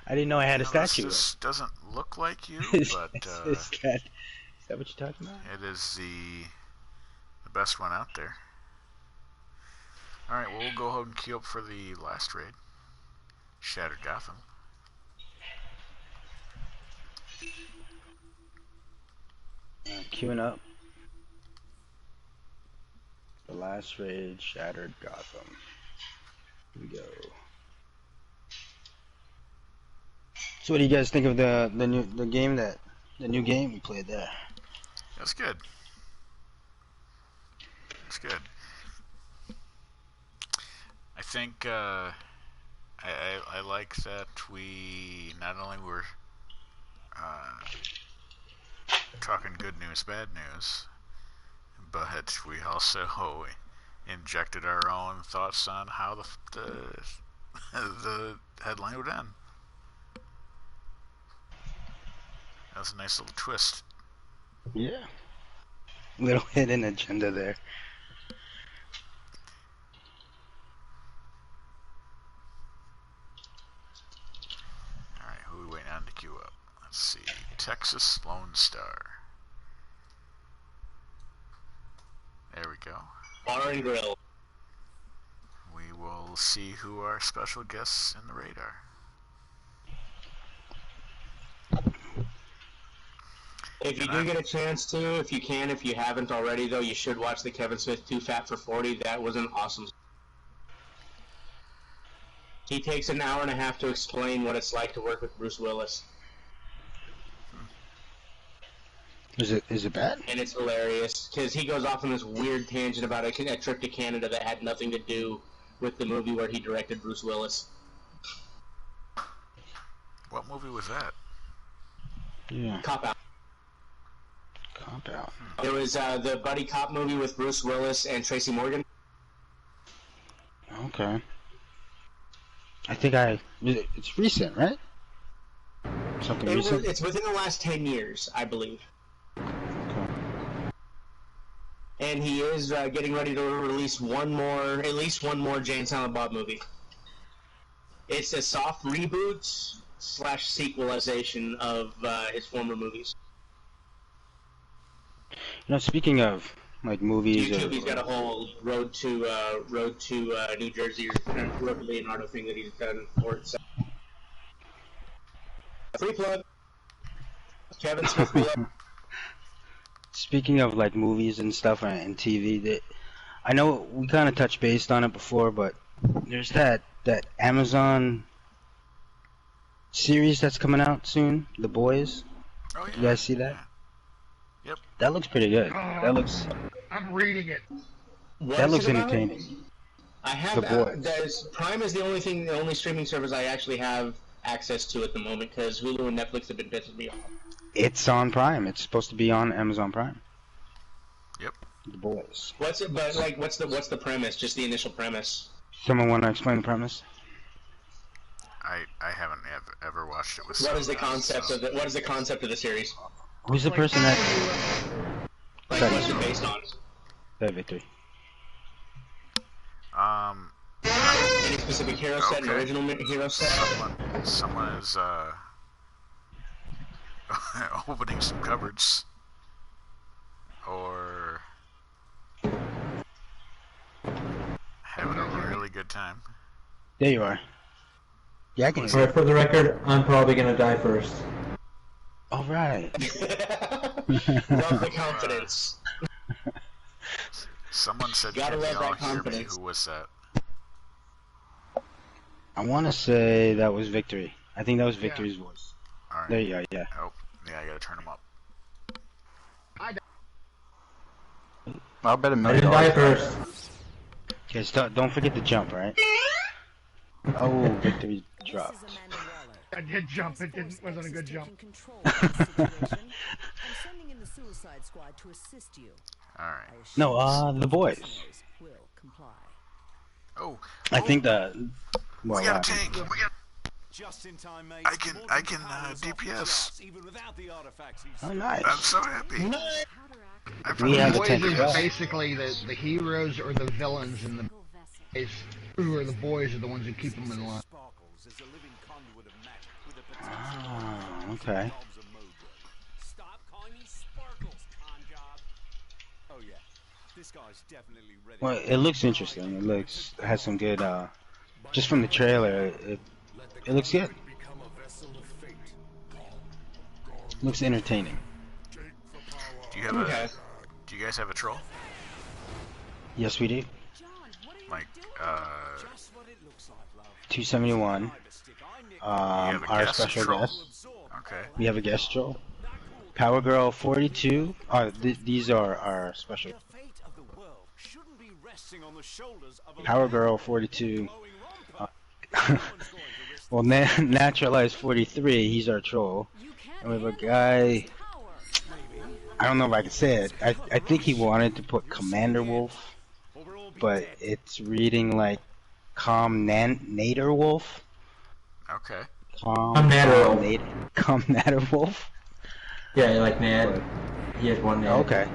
I didn't know I had a statue. This doesn't look like you, but is that what you're talking about? It is the best one out there. All right, well, we'll go ahead and queue up for the last raid, Shattered Gotham. Queuing up. The last raid, Shattered Gotham. Here we go. So, what do you guys think of the new game we played there? That's good. That's good. I think I like that we not only were talking good news, bad news, but we also injected our own thoughts on how the headline would end. That was a nice little twist. Yeah. Little hidden agenda there. Alright, who are we waiting on to queue up? Let's see. Texas Lonestar. There we go. Bar and Grill. We will see who our special guests in the raid are. If you do get a chance to, if you haven't already, though, you should watch the Kevin Smith Too Fat for 40. That was an awesome. He takes an hour and a half to explain what it's like to work with Bruce Willis. Is it bad? And it's hilarious, because he goes off on this weird tangent about a trip to Canada that had nothing to do with the movie where he directed Bruce Willis. What movie was that? Yeah. Cop Out. Cop Out. It was the buddy cop movie with Bruce Willis and Tracy Morgan. Okay. I think it's recent, right? Something recent? It's within the last 10 years, I believe. Okay. And he is getting ready to release at least one more Jay and Silent Bob movie. It's a soft reboot / sequelization of his former movies. You know, speaking of like movies, He's got a whole Road to New Jersey or Road to Leonardo thing that he's done for it. So. Free plug. Kevin Smith. Speaking of like movies and stuff and TV, I know we kind of touched base on it before, but there's that Amazon series that's coming out soon, The Boys. Oh yeah. You guys see that? Yep. That looks pretty good. That looks. I'm reading it. That looks entertaining. I have. The Boys. Prime is the only streaming service I actually have access to at the moment, because Hulu and Netflix have been pissing me off. It's on Prime. It's supposed to be on Amazon Prime. Yep. The Boys. What's the premise? Just the initial premise. Someone want to explain the premise? I I haven't ever watched it with. What is the subtitles, concept so. of the What is the concept of the series? Who's the person that? Like, Sorry. what's it based on? That victory. Any specific hero set, an Okay. original hero set? Someone is opening some cupboards, or having a really good time. There you are. Yeah, I can hear you. Alright, for the record, I'm probably gonna die first. All right. Love the confidence. Someone said, Gotta "Can love y'all that hear me?" confidence. Who was that? I want to say that was Victory. I think that was Victory's voice. All right. There you go. Yeah. Oh, yeah, I gotta turn him up. I'll bet a I million didn't die dollars. first. Okay, don't forget to jump, right? Oh, Victory dropped. I did jump. It wasn't a good jump. All right. No, the boys. Oh, I think the. Well, we got a tank. We got. Just in time, mate. I can DPS. Even without the artifacts. Oh, nice. I'm so happy. I We probably have The a boys tank as are well. basically the heroes or the villains, and the guys who are the boys are the ones who keep them in line. Sparkles is a living conduit of magic with a potential Oh, okay. knobs of mojo. Stop calling me Sparkles, conjob. Oh yeah, this guy's definitely ready. Well, it looks interesting. It has some good. Just from the trailer, it looks good. Looks entertaining. Do you have Do you guys have a troll? Yes, we do. Like, Just what it looks like, love. 271. have a Our guest special troll? guest. Okay. We have a guest troll. Power Girl 42. These are our special. The fate of the world shouldn't be resting on the shoulders of a Power Girl 42. glowing romper. Well, Naturalized 43. He's our troll. And we have a guy. I don't know if I can say it. I think he wanted to put Commander Wolf, but it's reading like Nader Wolf. Okay. Nader Wolf. Yeah, like Nad. He has one Nad. Okay.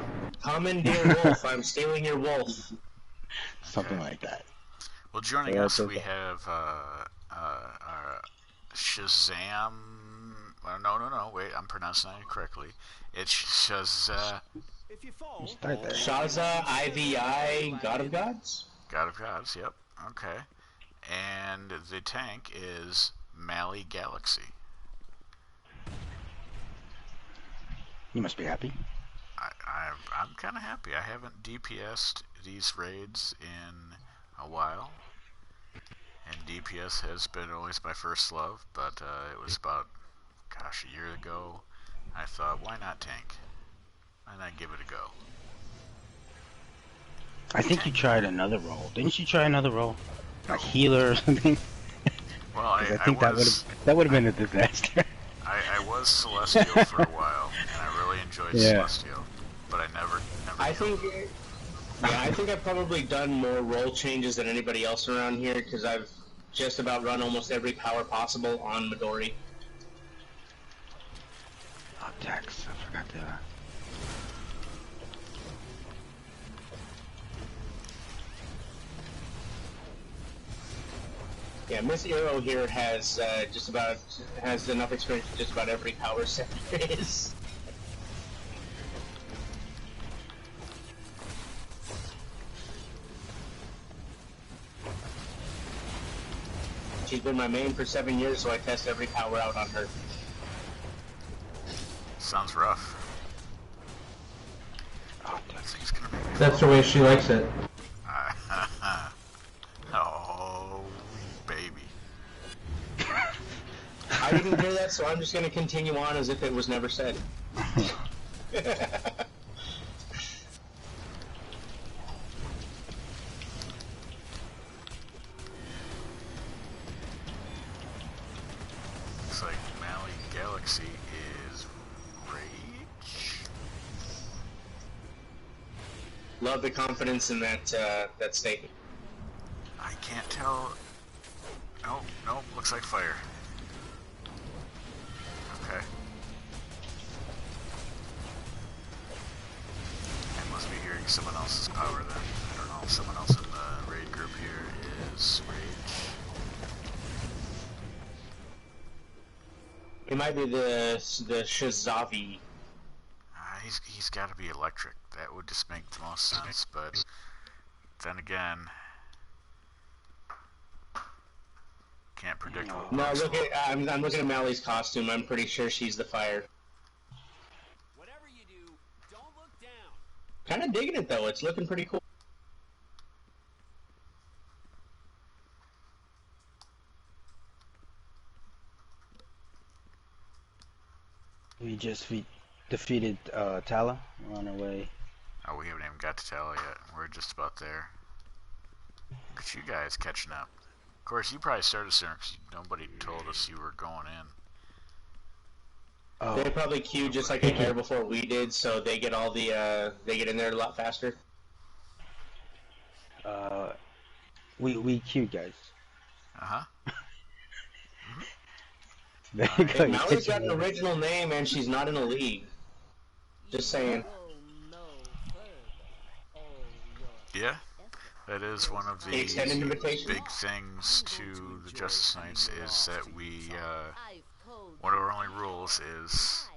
Commandeer Wolf, I'm stealing your wolf. Something like that. Well, joining Yeah, us, that's we okay. have Shazam. No. Wait, I'm pronouncing it correctly. It's Shazam, If you fall, Start there. Shaza, IVI, God of Gods? God of Gods. Yep. Okay. And the tank is Mally Galaxy. You must be happy. I'm kind of happy. I haven't DPS'd these raids in a while, and DPS has been always my first love. But it was about, a year ago. I thought, why not tank? Why not give it a go? I think you tried another role. Didn't you try another role? Like healer or something? Well, 'Cause I think that would have been a disaster. I was Celestial for a while, and I really enjoyed Celestial, but I never. I think I've probably done more role changes than anybody else around here, because I've just about run almost every power possible on Midori. Oh, Dex. I forgot that. Yeah, Miss Arrow here has has enough experience with just about every power set there is. She's been my main for 7 years, so I test every power out on her. Sounds rough. Oh, That thing's gonna make me. That's the way she likes it. Oh, baby. I didn't hear that, so I'm just going to continue on as if it was never said. Looks like Mally Galaxy is Rage. Love the confidence in that statement. I can't tell. No, looks looks like fire. Okay. I must be hearing someone else's power then. I don't know if someone else in the raid group here is rage. It might be the Shazavi. He's got to be electric. That would just make the most sense, but then again, can't predict what No, bugs look will. at I'm looking at Mally's costume. I'm pretty sure she's the fire. Whatever you do, don't look down. Kind of digging it though. It's looking pretty cool. We just defeated Tala. We're on our way. Oh, we haven't even got to Tala yet. We're just about there. Look at you guys catching up. Of course, you probably started sooner because nobody told us you were going in. Oh, They probably queued just like a hair before we did, so they get all the they get in there a lot faster. we queued, guys. Uh-huh. There you go. Mally's got an original name and she's not in a league. Just saying. Yeah, that is one of the extended invitation? big things to the Justice Knights is that we, one of our only rules is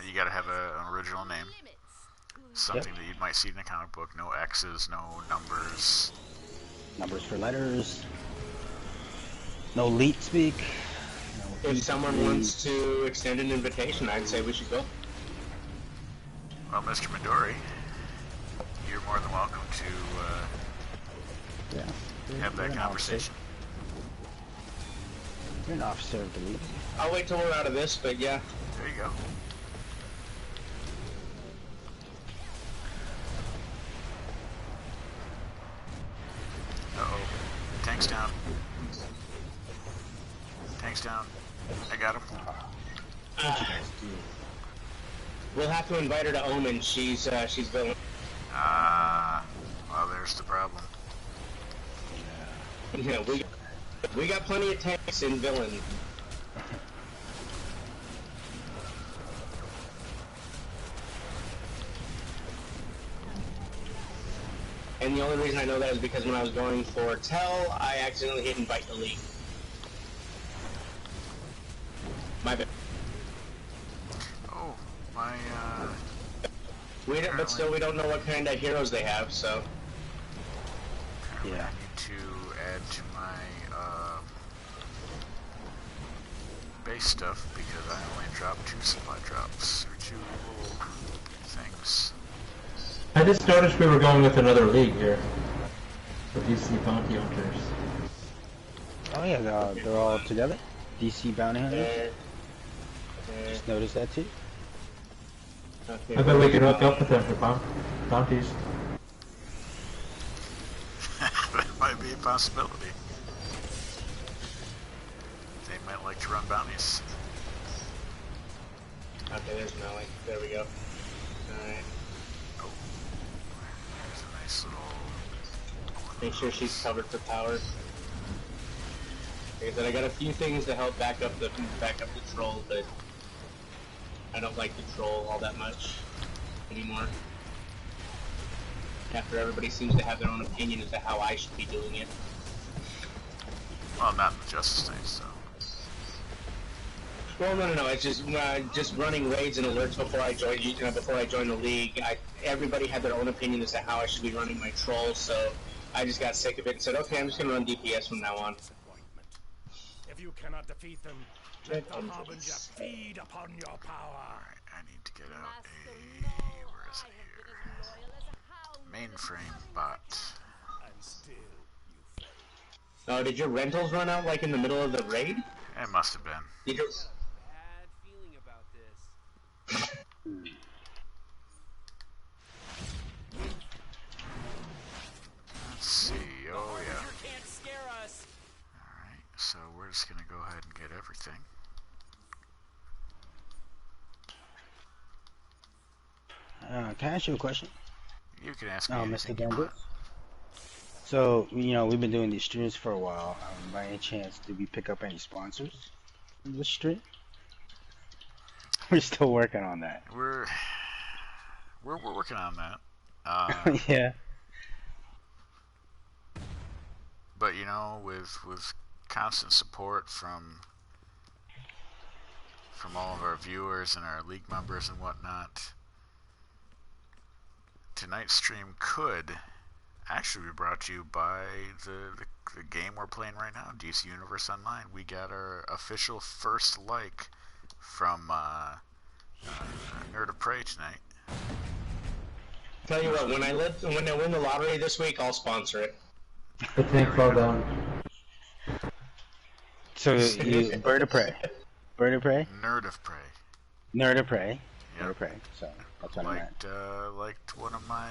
you gotta have an original name. Something that you might see in a comic book. No X's, no numbers. Numbers for letters. No leet speak. No If someone wants to extend an invitation, I'd say we should go. Well, Mr. Midori, you're more than welcome to have that conversation. You're an officer of the league. I'll wait till we're out of this, but yeah. There you go. Uh-oh. Tank's down. Tank's down. I got him. We'll have to invite her to Omen. She's villain. Well, there's the problem. Yeah, we got plenty of tanks in villain. And the only reason I know that is because when I was going for Tell, I accidentally hit invite the league. My bad. Oh, my, But still, we don't know what kind of heroes they have, so. apparently Yeah. I need to add to my, base stuff because I only dropped 2 supply drops, or 2 little things. I just noticed we were going with another league here. The DC Bounty Hunters. Oh yeah, they're all together. DC Bounty Hunters. Just noticed that too. Okay. I bet we could hook up with them for bounties. That might be a possibility. They might like to run bounties. Okay, there's Melly. There we go. Alright. Oh, there's a nice little... Make sure she's covered for power. Like I said, I got a few things to help back up the troll, but I don't like the troll all that much anymore. After everybody seems to have their own opinion as to how I should be doing it. Well, not in the Justice Knights, though. Well, no. It's just running raids and alerts before I joined the league. Everybody had their own opinion as to how I should be running my troll, so I just got sick of it and said, okay, I'm just gonna run DPS from now on. If you cannot defeat them, let the Harbinger feed upon your power. Alright, I need to get out a... where is it here? Mainframe bot. And still you fail. Oh, did your rentals run out like in the middle of the raid? It must have been. Did your... Bad feeling about this. Let's see, oh yeah. You can't scare us. Alright, so we're just gonna go ahead and get everything. Can I ask you a question? You can ask me Oh, anything Mr. you Gambit. want. So, you know, we've been doing these streams for a while. By any chance, did we pick up any sponsors in this stream? We're still working on that. We're working on that. Yeah. But you know, with constant support from all of our viewers and our league members and whatnot, tonight's stream could actually be brought to you by the game we're playing right now, DC Universe Online. We got our official first like from Nerd of Prey tonight. Tell you what, when I win the lottery this week, I'll sponsor it. The tank fell down. So, you, Bird of Prey. Bird of Prey? Nerd of Prey. Nerd of Prey. Yep. Nerd of Prey. So, that's what I meant. Liked one of my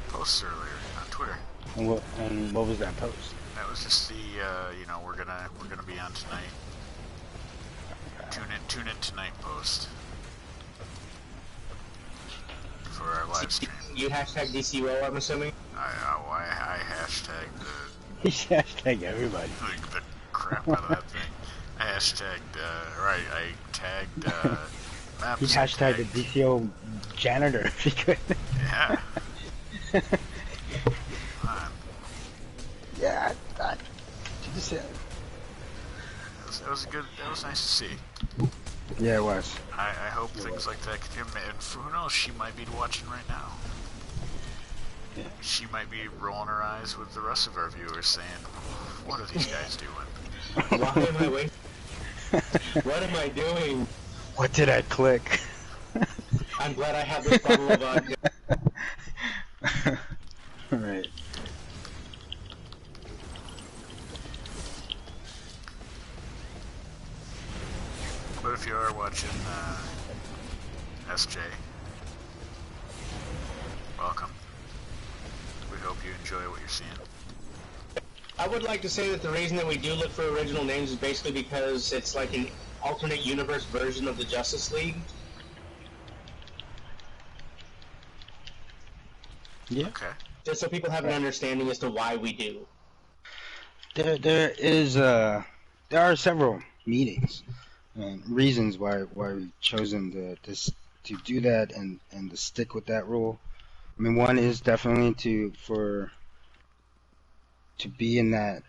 posts earlier on Twitter. And what was that post? That was just the you know, we're gonna be on tonight. Tune in tonight post for our live stream. You hashtag DCUO, I'm assuming. I hashtagged He hashtagged everybody. the crap out of that thing. I hashtagged I tagged maps. He hashtagged the DCO janitor if he could. Yeah. Come on. Yeah, just, That was good. That was nice to see. yeah, it was. I hope things like that continue. And who knows, she might be watching right now. Yeah. She might be rolling her eyes with the rest of our viewers saying, what are these guys doing? Why am I waiting? What am I doing? What did I click? I'm glad I have this bottle of vodka. Right. But if you are watching SJ, welcome. We hope you enjoy what you're seeing. I would like to say that the reason that we do look for original names is basically because it's like an alternate universe version of the Justice League. Yeah. Okay. Just so people have an understanding as to why we do. There are several meetings and reasons why we've chosen to do that and to stick with that rule. I mean, one is definitely to be in that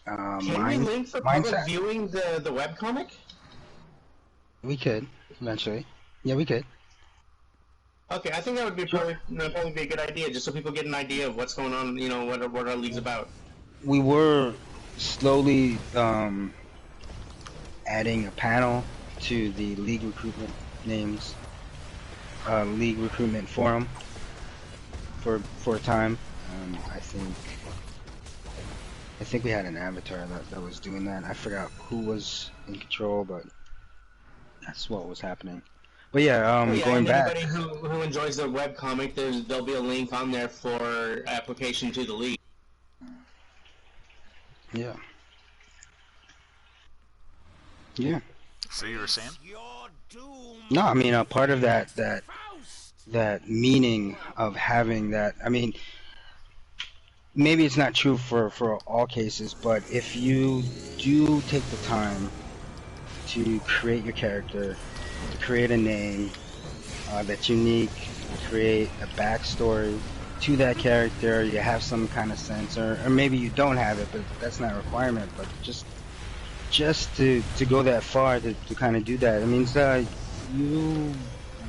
Can we link for public mindset. viewing the webcomic? We could eventually. Yeah, we could. Okay, I think that would be probably be a good idea, just so people get an idea of what's going on. You know, what our league's about. We were slowly adding a panel to the league recruitment names, league recruitment forum for a time. I think we had an avatar that was doing that. I forgot who was in control, but that's what was happening. But yeah, going back. Anybody who enjoys the webcomic, there'll be a link on there for application to the league. Yeah. Yeah. So you were saying? No, I mean, part of that meaning of having that. I mean, maybe it's not true for all cases, but if you do take the time to create your character, to create a name that's unique, create a backstory to that character, you have some kind of sense, or maybe you don't have it, but that's not a requirement, but just to go that far, to kind of do that, it means that you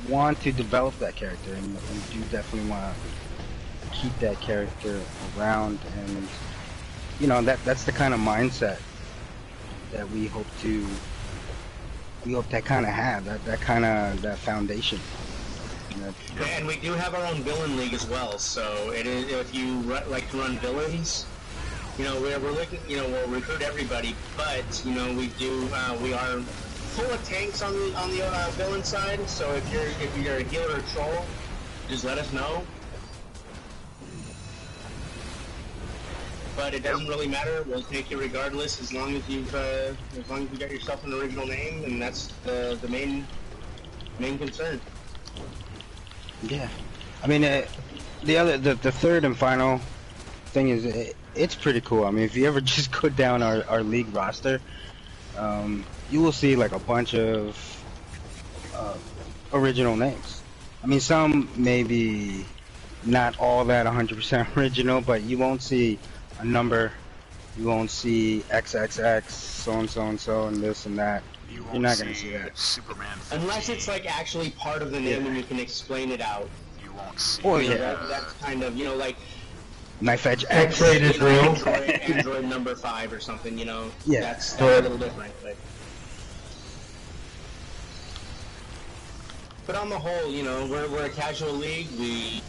want to develop that character, and you do definitely want to keep that character around, and you know, that's the kind of mindset that we hope to kind of have, that foundation. And we do have our own villain league as well. So if you like to run villains, you know, we're looking, you know, we'll recruit everybody, but you know, we are full of tanks on the villain side. So if you're a healer or troll, just let us know. But it doesn't really matter. We'll take you regardless, as long as you got yourself an original name, and that's the main concern. Yeah, I mean, the third and final thing is, it's pretty cool. I mean, if you ever just go down our league roster, you will see like a bunch of original names. I mean, some maybe not all that 100% original, but you won't see a number. You won't see XXX, so and so and so, and this and that. You're not gonna see that. Superman 15. Unless it's like actually part of the name and you can explain it out. You won't see. Oh You know, yeah. that's kind of, you know, like Knife Edge X-Rated is real. Android number 5 or something, you know. Yeah. That's a little different. But on the whole, you know, we're a casual league. We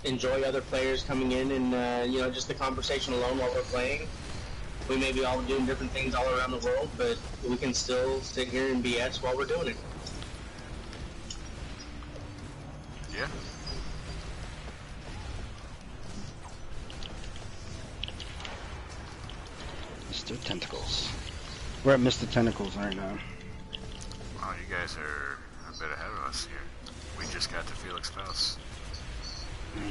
enjoy other players coming in and, you know, just the conversation alone while we're playing. We may be all doing different things all around the world, but we can still sit here and BS while we're doing it. Yeah. Mr. Tentacles. We're at Mr. Tentacles right now. Well, you guys are a bit ahead of us here. We just got to Felix Faust.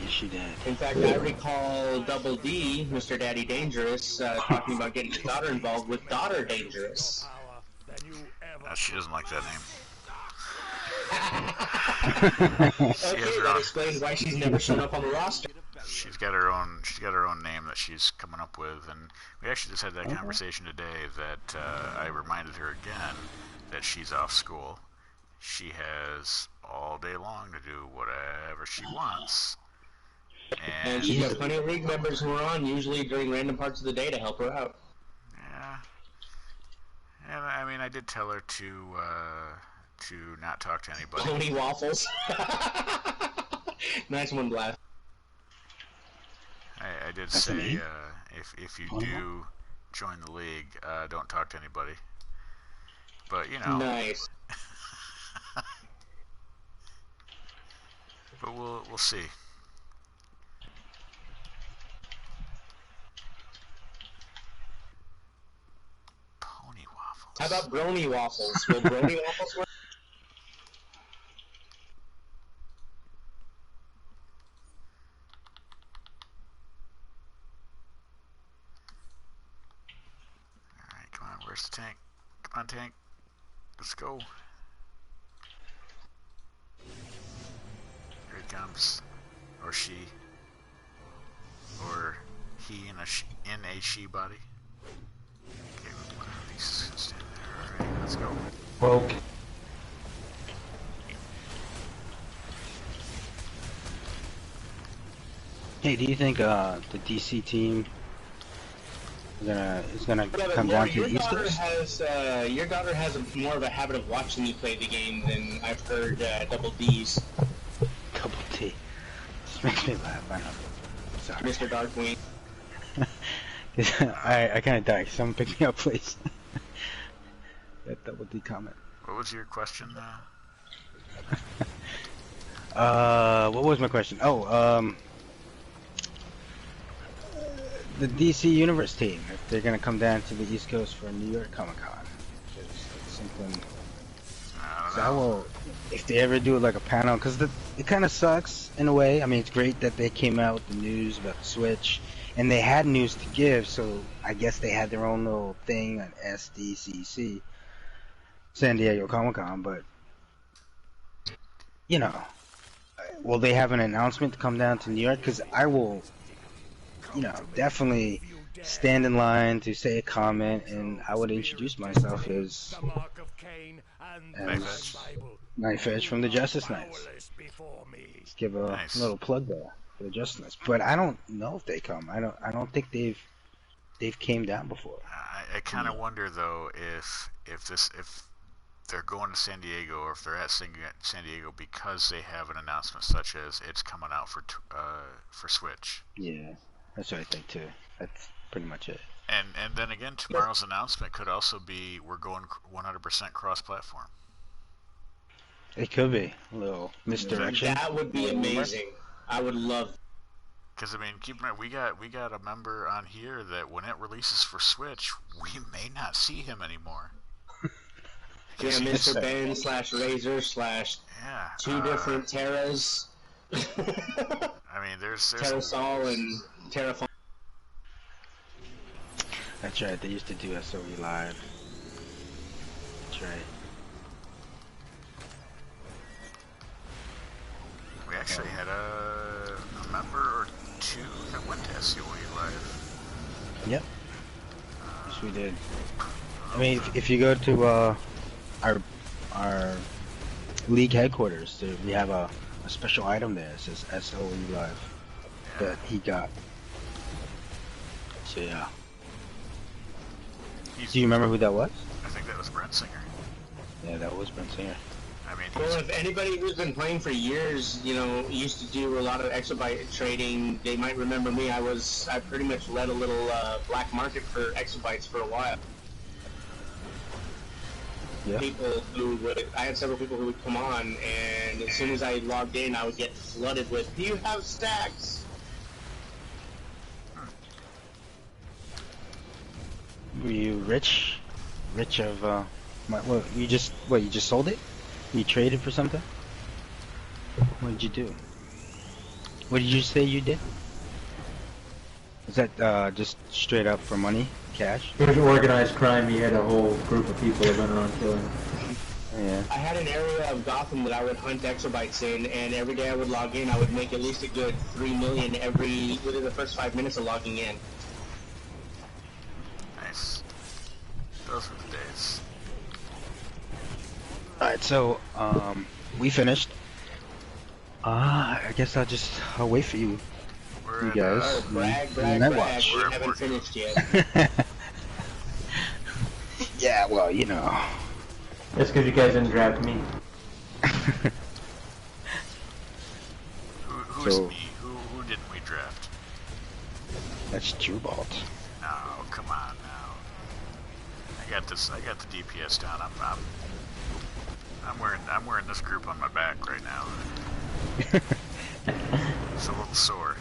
Yes, she did. In fact, I recall Double D, Mr. Daddy Dangerous, talking about getting his daughter involved with Daughter Dangerous. She doesn't like that name. Okay, that explains why she's never shown up on the roster. She's got her own name that she's coming up with, and we actually just had that conversation today that I reminded her again that she's off school. She has all day long to do whatever she wants. And she's got plenty of league members who are on, usually during random parts of the day, to help her out. Yeah. And I mean, I did tell her to not talk to anybody. Pony waffles. Nice one, Blast. I did say if you do join the league, don't talk to anybody. But you know. Nice. But we'll see. Pony waffles. How about brony waffles? Will brony waffles work? Alright, come on, where's the tank? Come on, tank. Let's go. Here he comes. Or she. Or he in a she body. Okay, one of these is gonna stand there. Alright, let's go. Okay. Hey, do you think the DC team is gonna come down to the East Coast? Your daughter has more of a habit of watching you play the game than I've heard Double D's. Double D. This makes me laugh. I know. Sorry. Mr. Darkwing. I kind of died. Someone pick me up, please. That Double D comment. What was your question? What was my question? Oh, the DC Universe team, if they're gonna come down to the East Coast for New York Comic Con. Something. So I will, if they ever do like a panel, because it kind of sucks in a way. I mean, it's great that they came out with the news about the Switch, and they had news to give, so I guess they had their own little thing on SDCC, San Diego Comic Con, but, you know, will they have an announcement to come down to New York? Because I will, you know, definitely stand in line to say a comment, and I would introduce myself as Knife Edge from the Justice Knights. Just give a little plug there for the Justice Knights. But I don't know if they come. I don't think they've came down before. I kind of wonder though if they're going to San Diego, or if they're at San Diego because they have an announcement such as it's coming out for Switch. Yeah, that's what I think too. That's pretty much it. And then again, tomorrow's announcement could also be we're going 100% cross-platform. It could be a little misdirection. That would be amazing. I would love. Because I mean, keep in mind, we got a member on here that when it releases for Switch, we may not see him anymore. Yeah, Mr. Ben / Razor / two different Terras. I mean, there's Terrasol and Terraform. That's right, they used to do SOE Live. That's right. We actually had a member or two that went to SOE Live. Yep. Yes, we did. I mean, if you go to our league headquarters, we have a special item there. It says SOE Live that he got. So yeah. Do you remember who that was? I think that was Brent Singer. Yeah, that was Brent Singer. I mean, Well, if anybody who's been playing for years, you know, used to do a lot of exabyte trading, they might remember me. I pretty much led a little black market for exabytes for a while. Yeah. I had several people who would come on, and as soon as I logged in, I would get flooded with, "Do you have stacks?" Were you rich? Rich of you just sold it? You traded for something? What did you do? What did you say you did? Is that just straight up for money? Cash? It was organized crime. You had a whole group of people that went around killing. Yeah. I had an area of Gotham that I would hunt exabytes in, and every day I would log in, I would make at least a good 3 million within the first 5 minutes of logging in. nice. Those were the days. Alright, so we finished. I guess I'll wait for you. We're guys. Oh, brag, And I brag. watch. We haven't finished yet. Yeah, well, you know. That's because you guys didn't draft me. Who's So- me? Who didn't we draft? That's Jubalt. No, come on now. I got this. I got the DPS down. I'm wearing this group on my back right now. It's a little sore.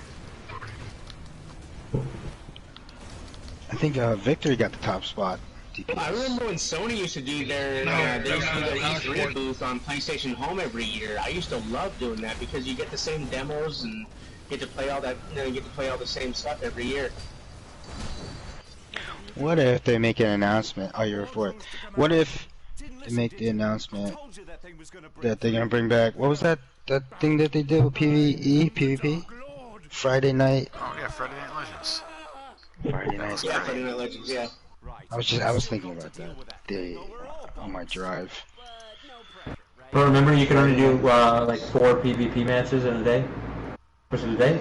I think Victory got the top spot. DPS. I remember when Sony used to do their E3 booth on PlayStation Home every year. I used to love doing that because you get the same demos and get to play all that. You get to play all the same stuff every year. What if they make an announcement? Oh, you're for it. What if they make the announcement that they're gonna bring back? What was that thing that they did with PvP? Friday night. Oh yeah, Friday Night Legends. Friday night. Yeah, Friday Night Legends. Yeah. I was thinking about that on my drive. But remember, you can only do like 4 PvP matches in a day. Was it a day?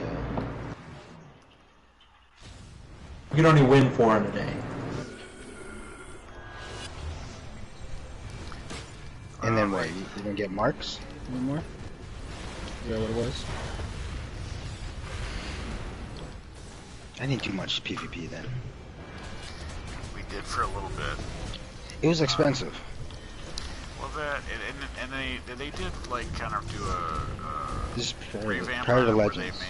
You can only win 4 in a day. And then what? You gonna get marks anymore? Is that what it was? I didn't do much PvP then. We did for a little bit. It was expensive. Well, that and they did like kind of do a This is revamp prior to on it Legends.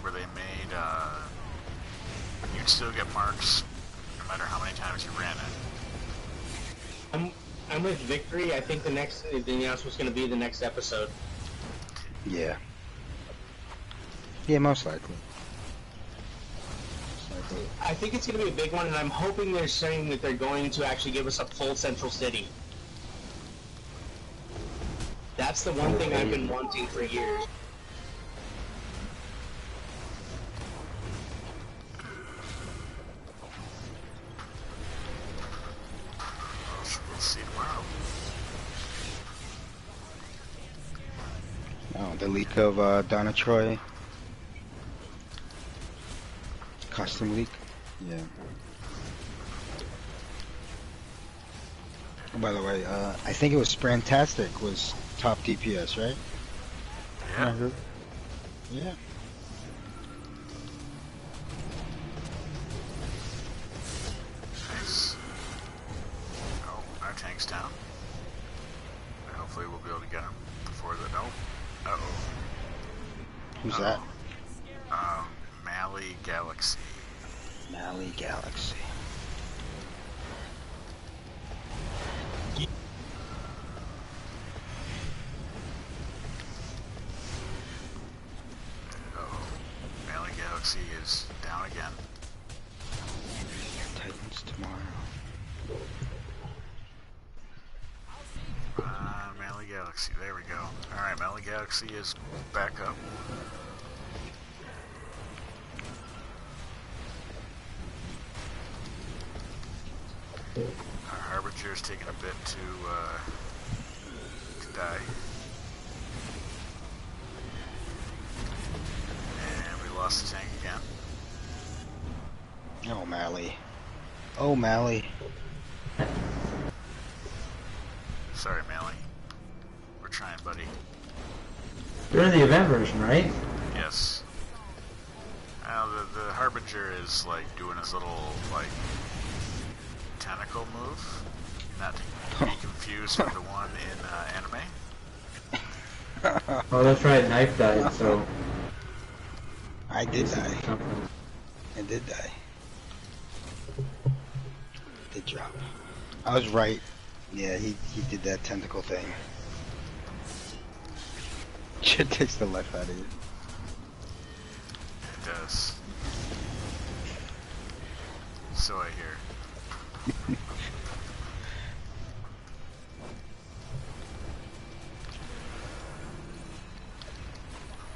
where they made you'd still get marks no matter how many times you ran it. I'm with Victory. I think the announcement's going to be the next episode. Yeah. Yeah, most likely. I think it's going to be a big one, and I'm hoping they're saying that they're going to actually give us a full Central City. That's the one thing I've been wanting for years. We'll see tomorrow. Oh, the leak of Donna Troy. Costume leak. Yeah. Oh, by the way, I think it was Sprangtastic was top DPS, right? Yeah. Yeah. Nice. Oh, our tank's down. Hopefully we'll be able to get him before the nope. Uh-oh. Who's that? Mally Galaxy. Mally Galaxy. Oh, Mally Galaxy is down again. Titans 2. Galaxy. There we go. Alright, Melee Galaxy is back up. Our Harbinger's taking a bit to die. And we lost the tank again. Oh, Mally. Oh, Mally. Sorry, Mally. We're trying, buddy. You're in the event version, right? Yes. Now, the Harbinger is, like, doing his little, like, tentacle move. Not to be confused with the one in anime. Oh, that's right, Knife died, so... I did die. I did die. Did drop. I was right. Yeah, he did that tentacle thing. Shit takes the life out of you. It does. So I hear.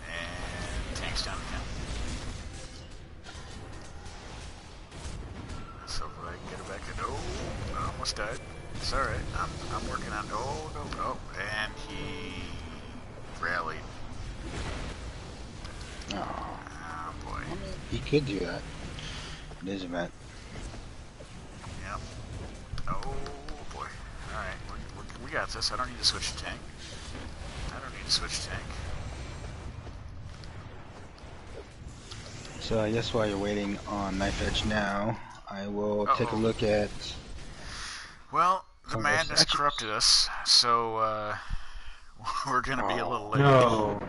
And tank's down again. So if I get it back in. Oh, I almost died. It's alright. I'm working on. Oh, no, no. And he rallied. Oh, boy. he could do that. It is a event. Yep. Oh boy. Alright, we got this. I don't need to switch tank. So I guess while you're waiting on Knife Edge now, I will take a look at... Well, the madness corrupted us, so we're gonna be a little late. No.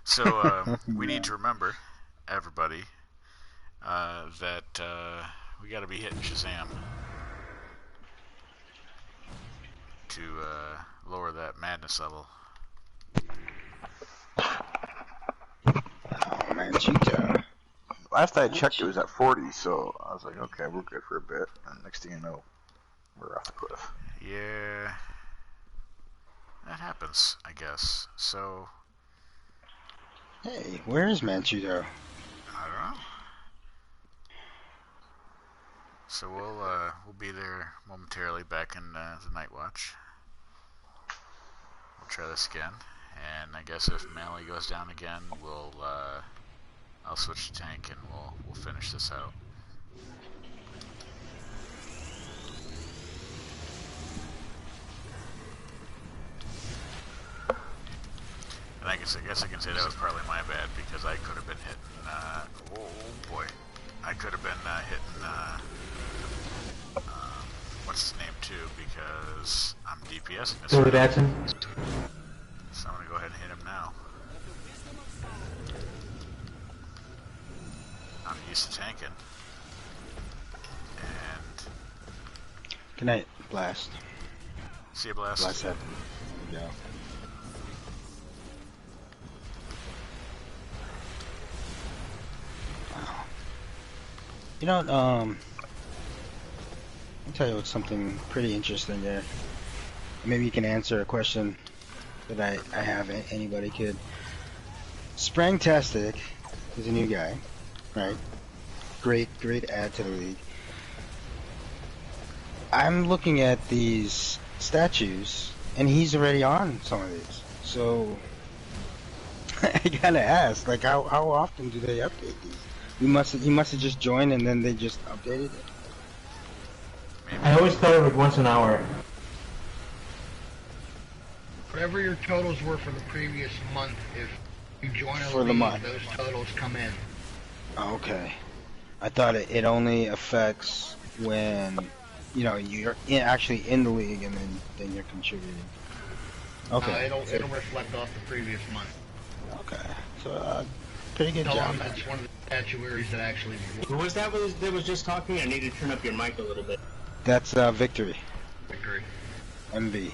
So we need to remember, everybody, that we gotta be hitting Shazam to lower that madness level. Oh man, Cheetah. Last I checked, it was at 40, so I was like, okay, we're good for a bit. And next thing you know, we're off the cliff. Yeah, that happens, I guess. So, Hey, where is Manchudo? I don't know. So we'll be there momentarily, back in the Night Watch. We'll try this again, and I guess if Melee goes down again, I'll switch to tank and we'll finish this out. And I guess I can say that was partly my bad, because I could have been hitting. Oh boy, I could have been hitting. What's his name too? Because I'm DPSing this. Billy Batson. So I'm gonna go ahead and hit him now. I'm used to tanking. And Good night, Blast. see you, Blast. Blast head. There you go. Wow. You know, I'll tell you what's something pretty interesting there. Maybe you can answer a question that I have, anybody could. Sprangtastic is a new guy, right? Great add to the league. I'm looking at these statues, and he's already on some of these. So I gotta ask, like, how often do they update these? He must have just joined and then they just updated it. Maybe. I always thought it was once an hour. Whatever your totals were for the previous month, if you join a For the league, month. those totals come in. Okay. I thought it only affects when, you know, you're actually in the league and then you're contributing. Okay. It'll reflect off the previous month. Okay. So, pretty good Tell job. them that's one of the statuaries that actually. Who was that was just talking? I need to turn up your mic a little bit. That's Victory. Victory. MV.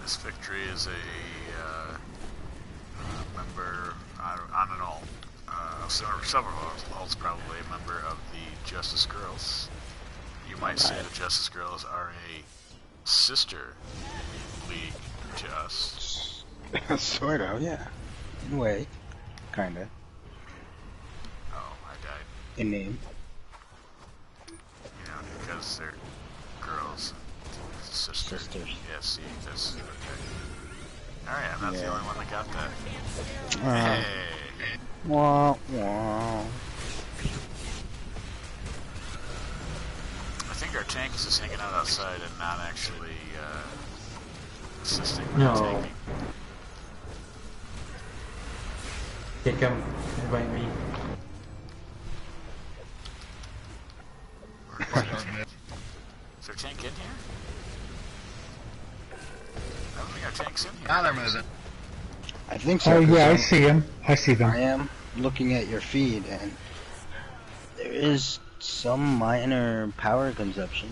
This Victory is a member on an alt. Several alts, probably a member of the Justice Girls. You might say the Justice Girls are a sister league to us. Sort of, yeah. In a way. Kinda. Oh, I died. In name. You know, because they're girls. Sisters. Yeah, see, that's okay. Alright, I'm not the only one that got that. Hey! Wah, wah. I think our tank is just hanging out outside and not actually assisting with No. the tanking. Kick him. Invite me. Is there a tank in here? I don't think our tank's in here. Now they're moving. I think so. Oh yeah, I 'cause see him. I see them. I am looking at your feed, and there is some minor power consumption.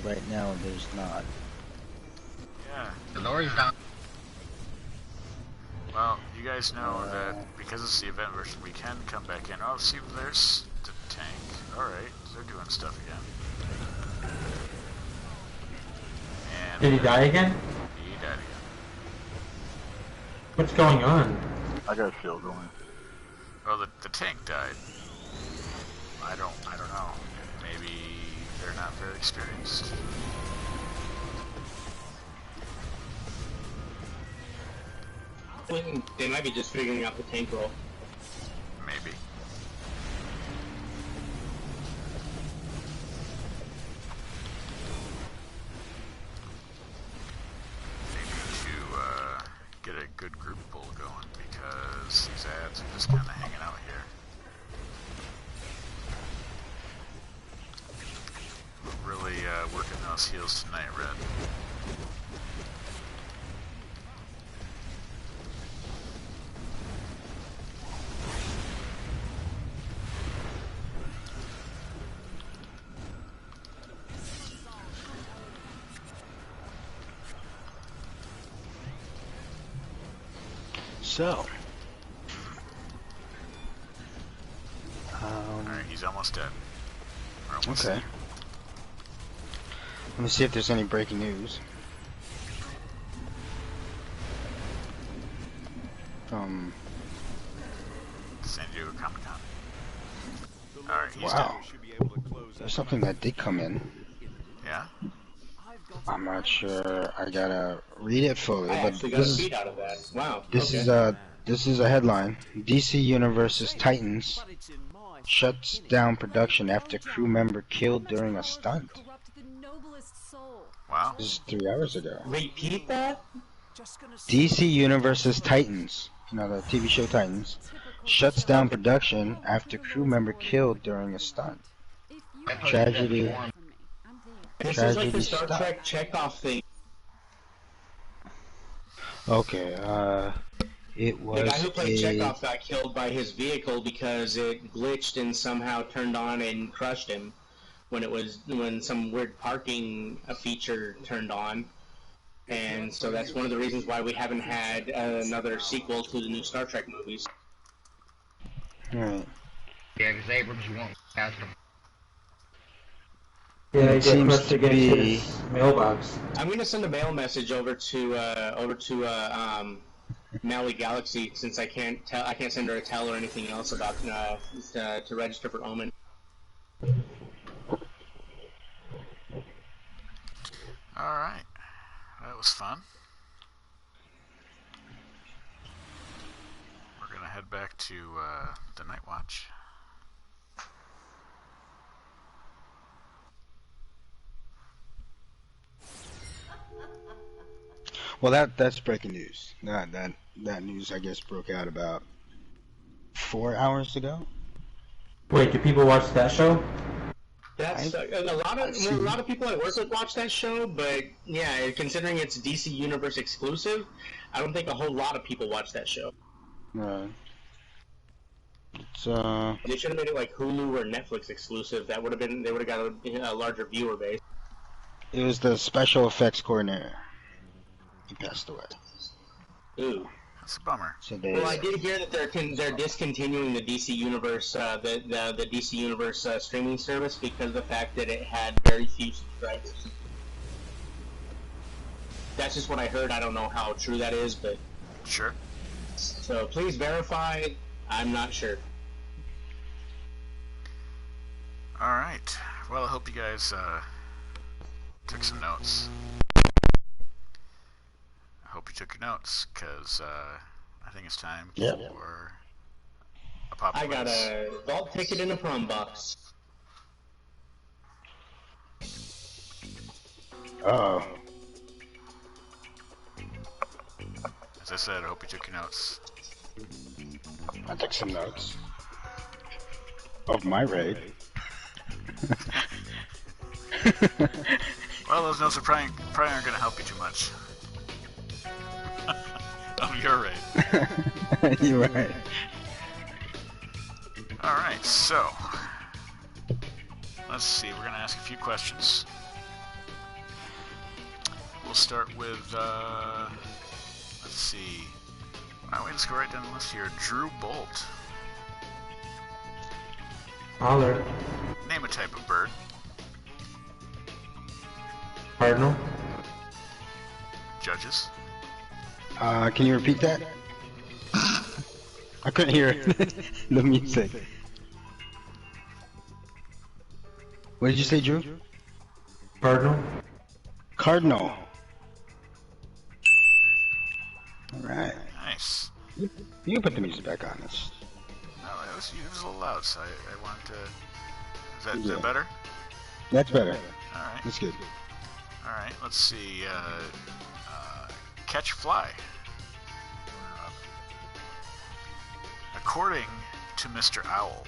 But right now, there's not. Yeah. The lorry's down. Well, you guys know that because it's the event version, we can come back in. Oh, see, there's the tank. Alright, they're doing stuff again. And Did he die again? He died again. What's going on? I got a shield going. Well, the tank died. I don't know. Maybe they're not very experienced. They might be just figuring out the tank roll. Maybe. Get a good group pull going because these ads are just kind of hanging out here. We're really working those heels tonight, Red. So. Alright, he's almost dead. We're almost Okay. dead. Let me see if there's any breaking news. San Diego Comic-Con. Alright, he's Wow. dead. There's something that did come in. Yeah? I'm not sure. I gotta read it fully, I but actually got a feed out of that. Wow. this okay. is a headline. DC Universe's Titans shuts down production after crew member killed during a stunt. Wow. This is 3 hours ago. Repeat that? DC Universe's Titans, you know, the TV show Titans, shuts down production after crew member killed during a stunt. Tragedy. This is like the Tragedy Star stuff. Trek checkoff thing. Okay, it was The guy who played a... Chekhov got killed by his vehicle because it glitched and somehow turned on and crushed him when some weird parking feature turned on. And so that's one of the reasons why we haven't had another sequel to the new Star Trek movies. Right. Yeah, because Abrams won't pass them. Yeah, It he seems pushed to against be- his mailbox. I'm going to send a mail message over to Mally Galaxy since I can't send her a tell or anything else about to register for Omen. Alright. That was fun. We're gonna head back to the Night Watch. Well, that's breaking news. That news, I guess, broke out about 4 hours ago. Wait, do people watch that show? That's a lot of people I work with watch that show, but yeah, considering it's DC Universe exclusive, I don't think a whole lot of people watch that show. Right. It's They should have made it like Hulu or Netflix exclusive. They would have got a larger viewer base. It was the special effects coordinator. He passed away. Ooh. That's a bummer. So they. Well, I did hear that they're discontinuing the DC Universe, the DC Universe streaming service because of the fact that it had very few subscribers. That's just what I heard. I don't know how true that is, but Sure. so please verify. I'm not sure. All right. Well, I hope you guys took some notes. I hope you took your notes, because I think it's time for a pop quiz. I got a vault ticket in a prom box. Oh. As I said, I hope you took your notes. I took some notes. Of my raid. Well, those notes are probably aren't going to help you too much. Of your raid. You're right. Alright, so let's see, we're going to ask a few questions. We'll start with, let's see. Why don't we just go right down the list here? Drew Bolt. Holler. Name a type of bird. Cardinal. Judges. Can you repeat that? I couldn't hear the music. What did you say, Drew? Cardinal. Cardinal. Alright. Nice. You can put the music back on this. No, it was a little loud, so I wanted to... Is that better? That's better. Alright. That's good. Alright, let's see. Catch fly. According to Mr. Owl,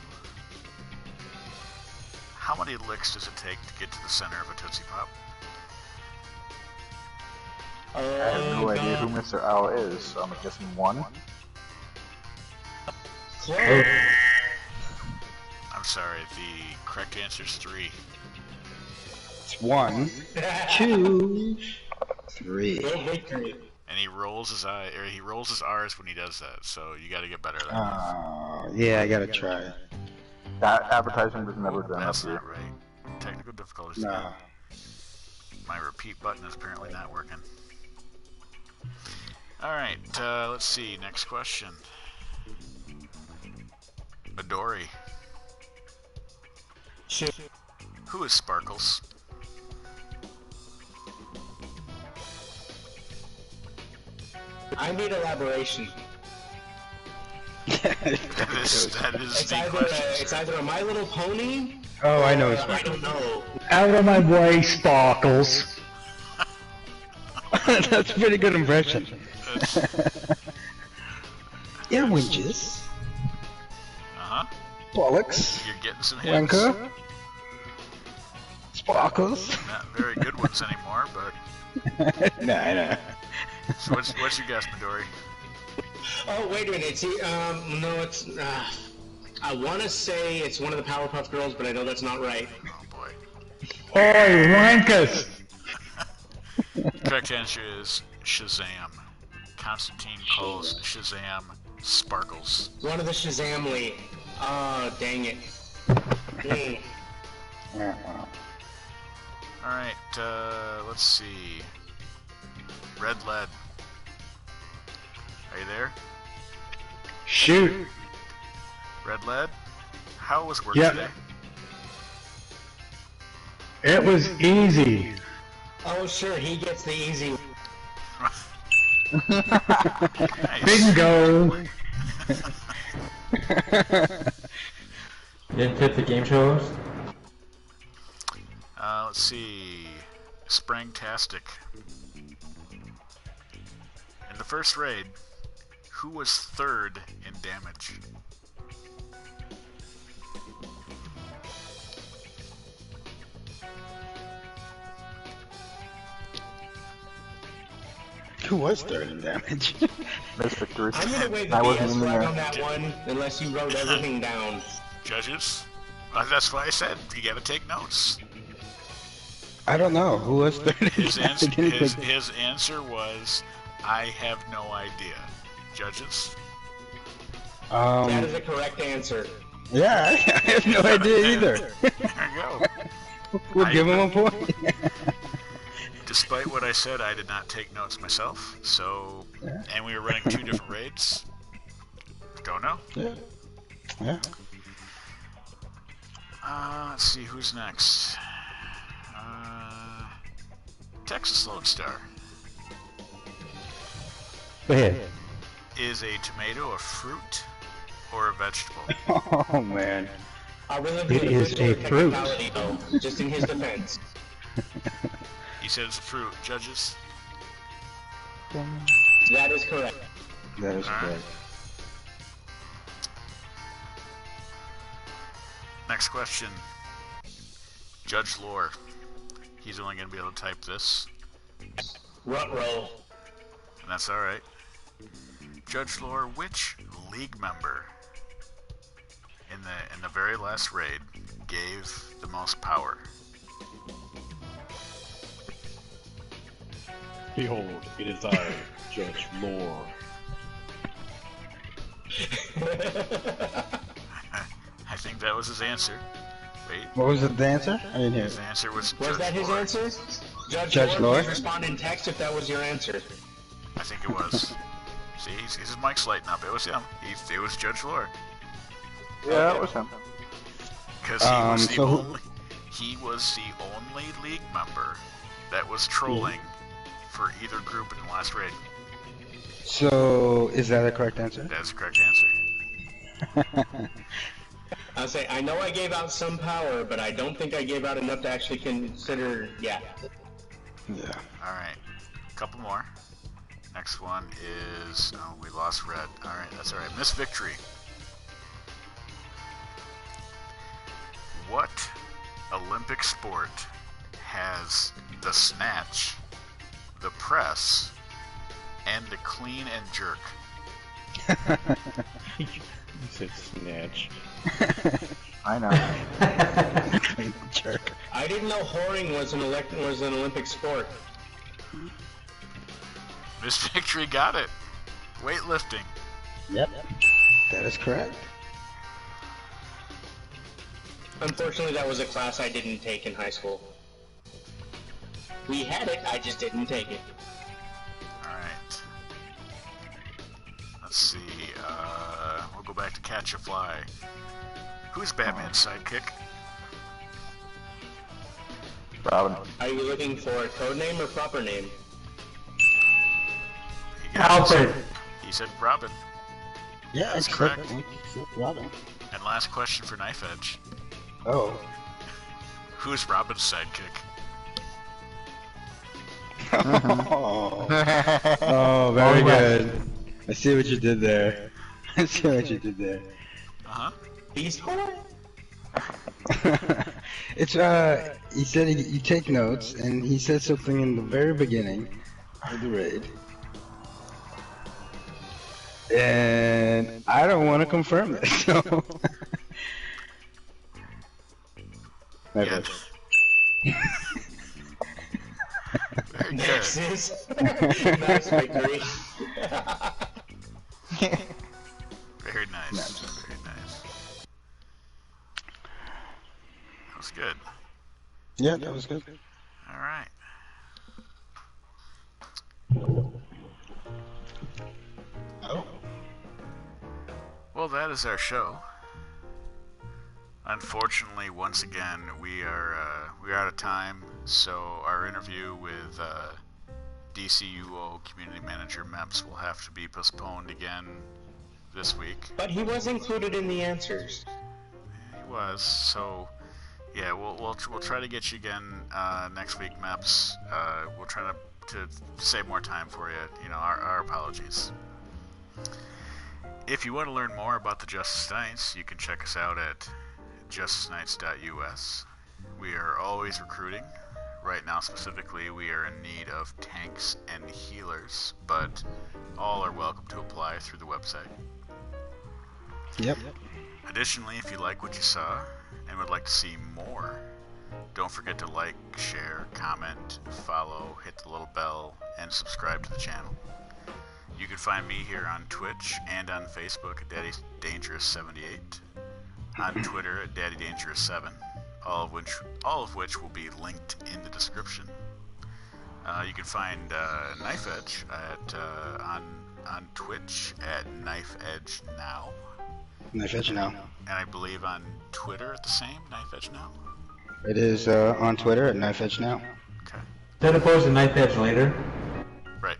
how many licks does it take to get to the center of a Tootsie Pop? I have no idea who Mr. Owl is, so I'm guessing 1. I'm sorry, the correct answer is 3. It's 1, 2, 3. And he rolls his eye, or he rolls his R's when he does that. So you got to get better at that. Oh, yeah, I gotta try. That advertisement was never done That's up here. not right. Technical difficulties. No. Again. My repeat button is apparently not working. All right, let's see. Next question. Midori. Who is Sparkles? I need elaboration. that is It's the either question. it's either a My Little Pony. Oh, I know it's I don't know. Out of my way, Sparkles. That's a pretty good impression. That's- Yeah, winches. Uh-huh. Bollocks. You're getting some hits. Wanker. Sparkles. Not very good ones anymore, but... Nah. So what's your guess, Midori? Oh, wait a minute. No, it's. I want to say it's one of the Powerpuff Girls, but I know that's not right. Oh, boy. Oi, Wankus! Correct answer is Shazam. Constantine calls Shazam Sparkles. One of the Shazamly. Oh, dang it. Alright, let's see. Red Lead. Are you there? Shoot! Red Lead? How was work Yep. today? It was easy. Oh, sure, he gets the easy. Nice. Bingo! Didn't tip the game show host? Let's see. Sprangtastic. In the first raid, who was third in damage? Who was third in damage? Miss Victory. I'm gonna wave the I wasn't BS in flag there. on that one, unless you wrote everything down. Judges? That's why I said you gotta take notes. I don't know. Who was third in His damage? answer, his answer was, I have no idea. Judges? That is a correct answer. Yeah, I have no idea either. There you go. We'll give him a point. Despite what I said, I did not take notes myself, so... Yeah. And we were running 2 different raids. Don't know. Yeah. Yeah. Let's see, who's next? Texas Lonestar. Go ahead. Is a tomato a fruit or a vegetable? Oh, man. It is a fruit. Though, just in his defense. He said it's a fruit. Judges? That is correct. That is correct. Next question. Judge Lore. He's only going to be able to type this. Ruh-roh. And that's alright. Judge Lore, which league member in the very last raid gave the most power? Behold, it is I, Judge Lore. I think that was his answer. Wait. What was the answer? I didn't hear His it. answer was Was Judge that his Lore. answer? Judge Lore? Please respond in text if that was your answer. I think it was. See, his mic's lighting up. It was him. It was Judge Lore. Yeah, it was him. Because he was the only league member that was trolling for either group in the last raid. So, is that a correct answer? That's the correct answer. I'll say, I know I gave out some power, but I don't think I gave out enough to actually consider, yeah. Yeah. Alright, a couple more. Next one is, oh, we lost red. Alright, that's alright. Miss Victory. What Olympic sport has the snatch, the press, and the clean and jerk? You said snatch. I know. Jerk. I didn't know whoring was an Olympic sport. Miss Victory got it. Weightlifting. Yep. That is correct. Unfortunately, that was a class I didn't take in high school. We had it, I just didn't take it. Alright. Let's see, we'll go back to Katja Fly. Who's Batman's sidekick? Robin. Are you looking for a code name or proper name? Alfred. He said Robin. Yeah, That's it's correct. Robin. And last question for Knife Edge. Oh. Who's Robin's sidekick? Oh, very good. I see what you did there. I see what you did there. Uh-huh. Beast Boy? It's he said you take notes, and he said something in the very beginning of the raid, and I don't want to confirm it. So. Yeah. Very good. Nexus. Nice victory. Very nice. Very nice. That was good. Yeah, that was good. Alright. Oh. Well, that is our show. Unfortunately, once again, we are out of time. So our interview with DCUO Community Manager Meps will have to be postponed again this week. But he was included in the answers. He was. So yeah, we'll try to get you again next week, Meps. We'll try to save more time for you. You know, our apologies. If you want to learn more about the Justice Knights, you can check us out at justiceknights.us. We are always recruiting. Right now specifically, we are in need of tanks and healers, but all are welcome to apply through the website. Yep. Additionally, if you like what you saw and would like to see more, don't forget to like, share, comment, follow, hit the little bell, and subscribe to the channel. You can find me here on Twitch and on Facebook at Daddy Dangerous 78, on Twitter at Daddy Dangerous 7, all of which will be linked in the description. You can find Knife Edge on Twitch at Knife Edge Now. Knife Edge Now. And I believe on Twitter the same, Knife Edge Now. It is on Twitter at Knife Edge Now. Okay. That opposed to Knife Edge later. Right.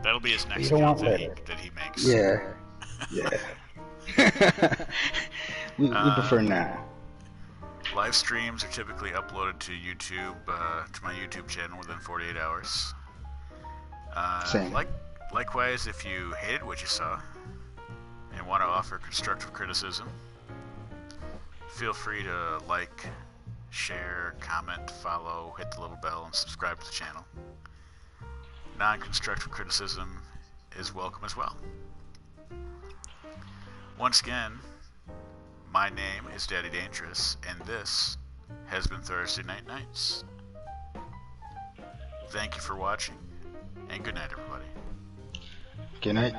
That'll be his next don't account want that he makes. Yeah. we prefer now. Live streams are typically uploaded to YouTube, to my YouTube channel within 48 hours. Same. Likewise, if you hated what you saw and want to offer constructive criticism, feel free to like, share, comment, follow, hit the little bell, and subscribe to the channel. Non-constructive criticism is welcome as well. Once again, my name is Daddy Dangerous, and this has been Thursday Night Nights. Thank you for watching, and good night, everybody. Good night.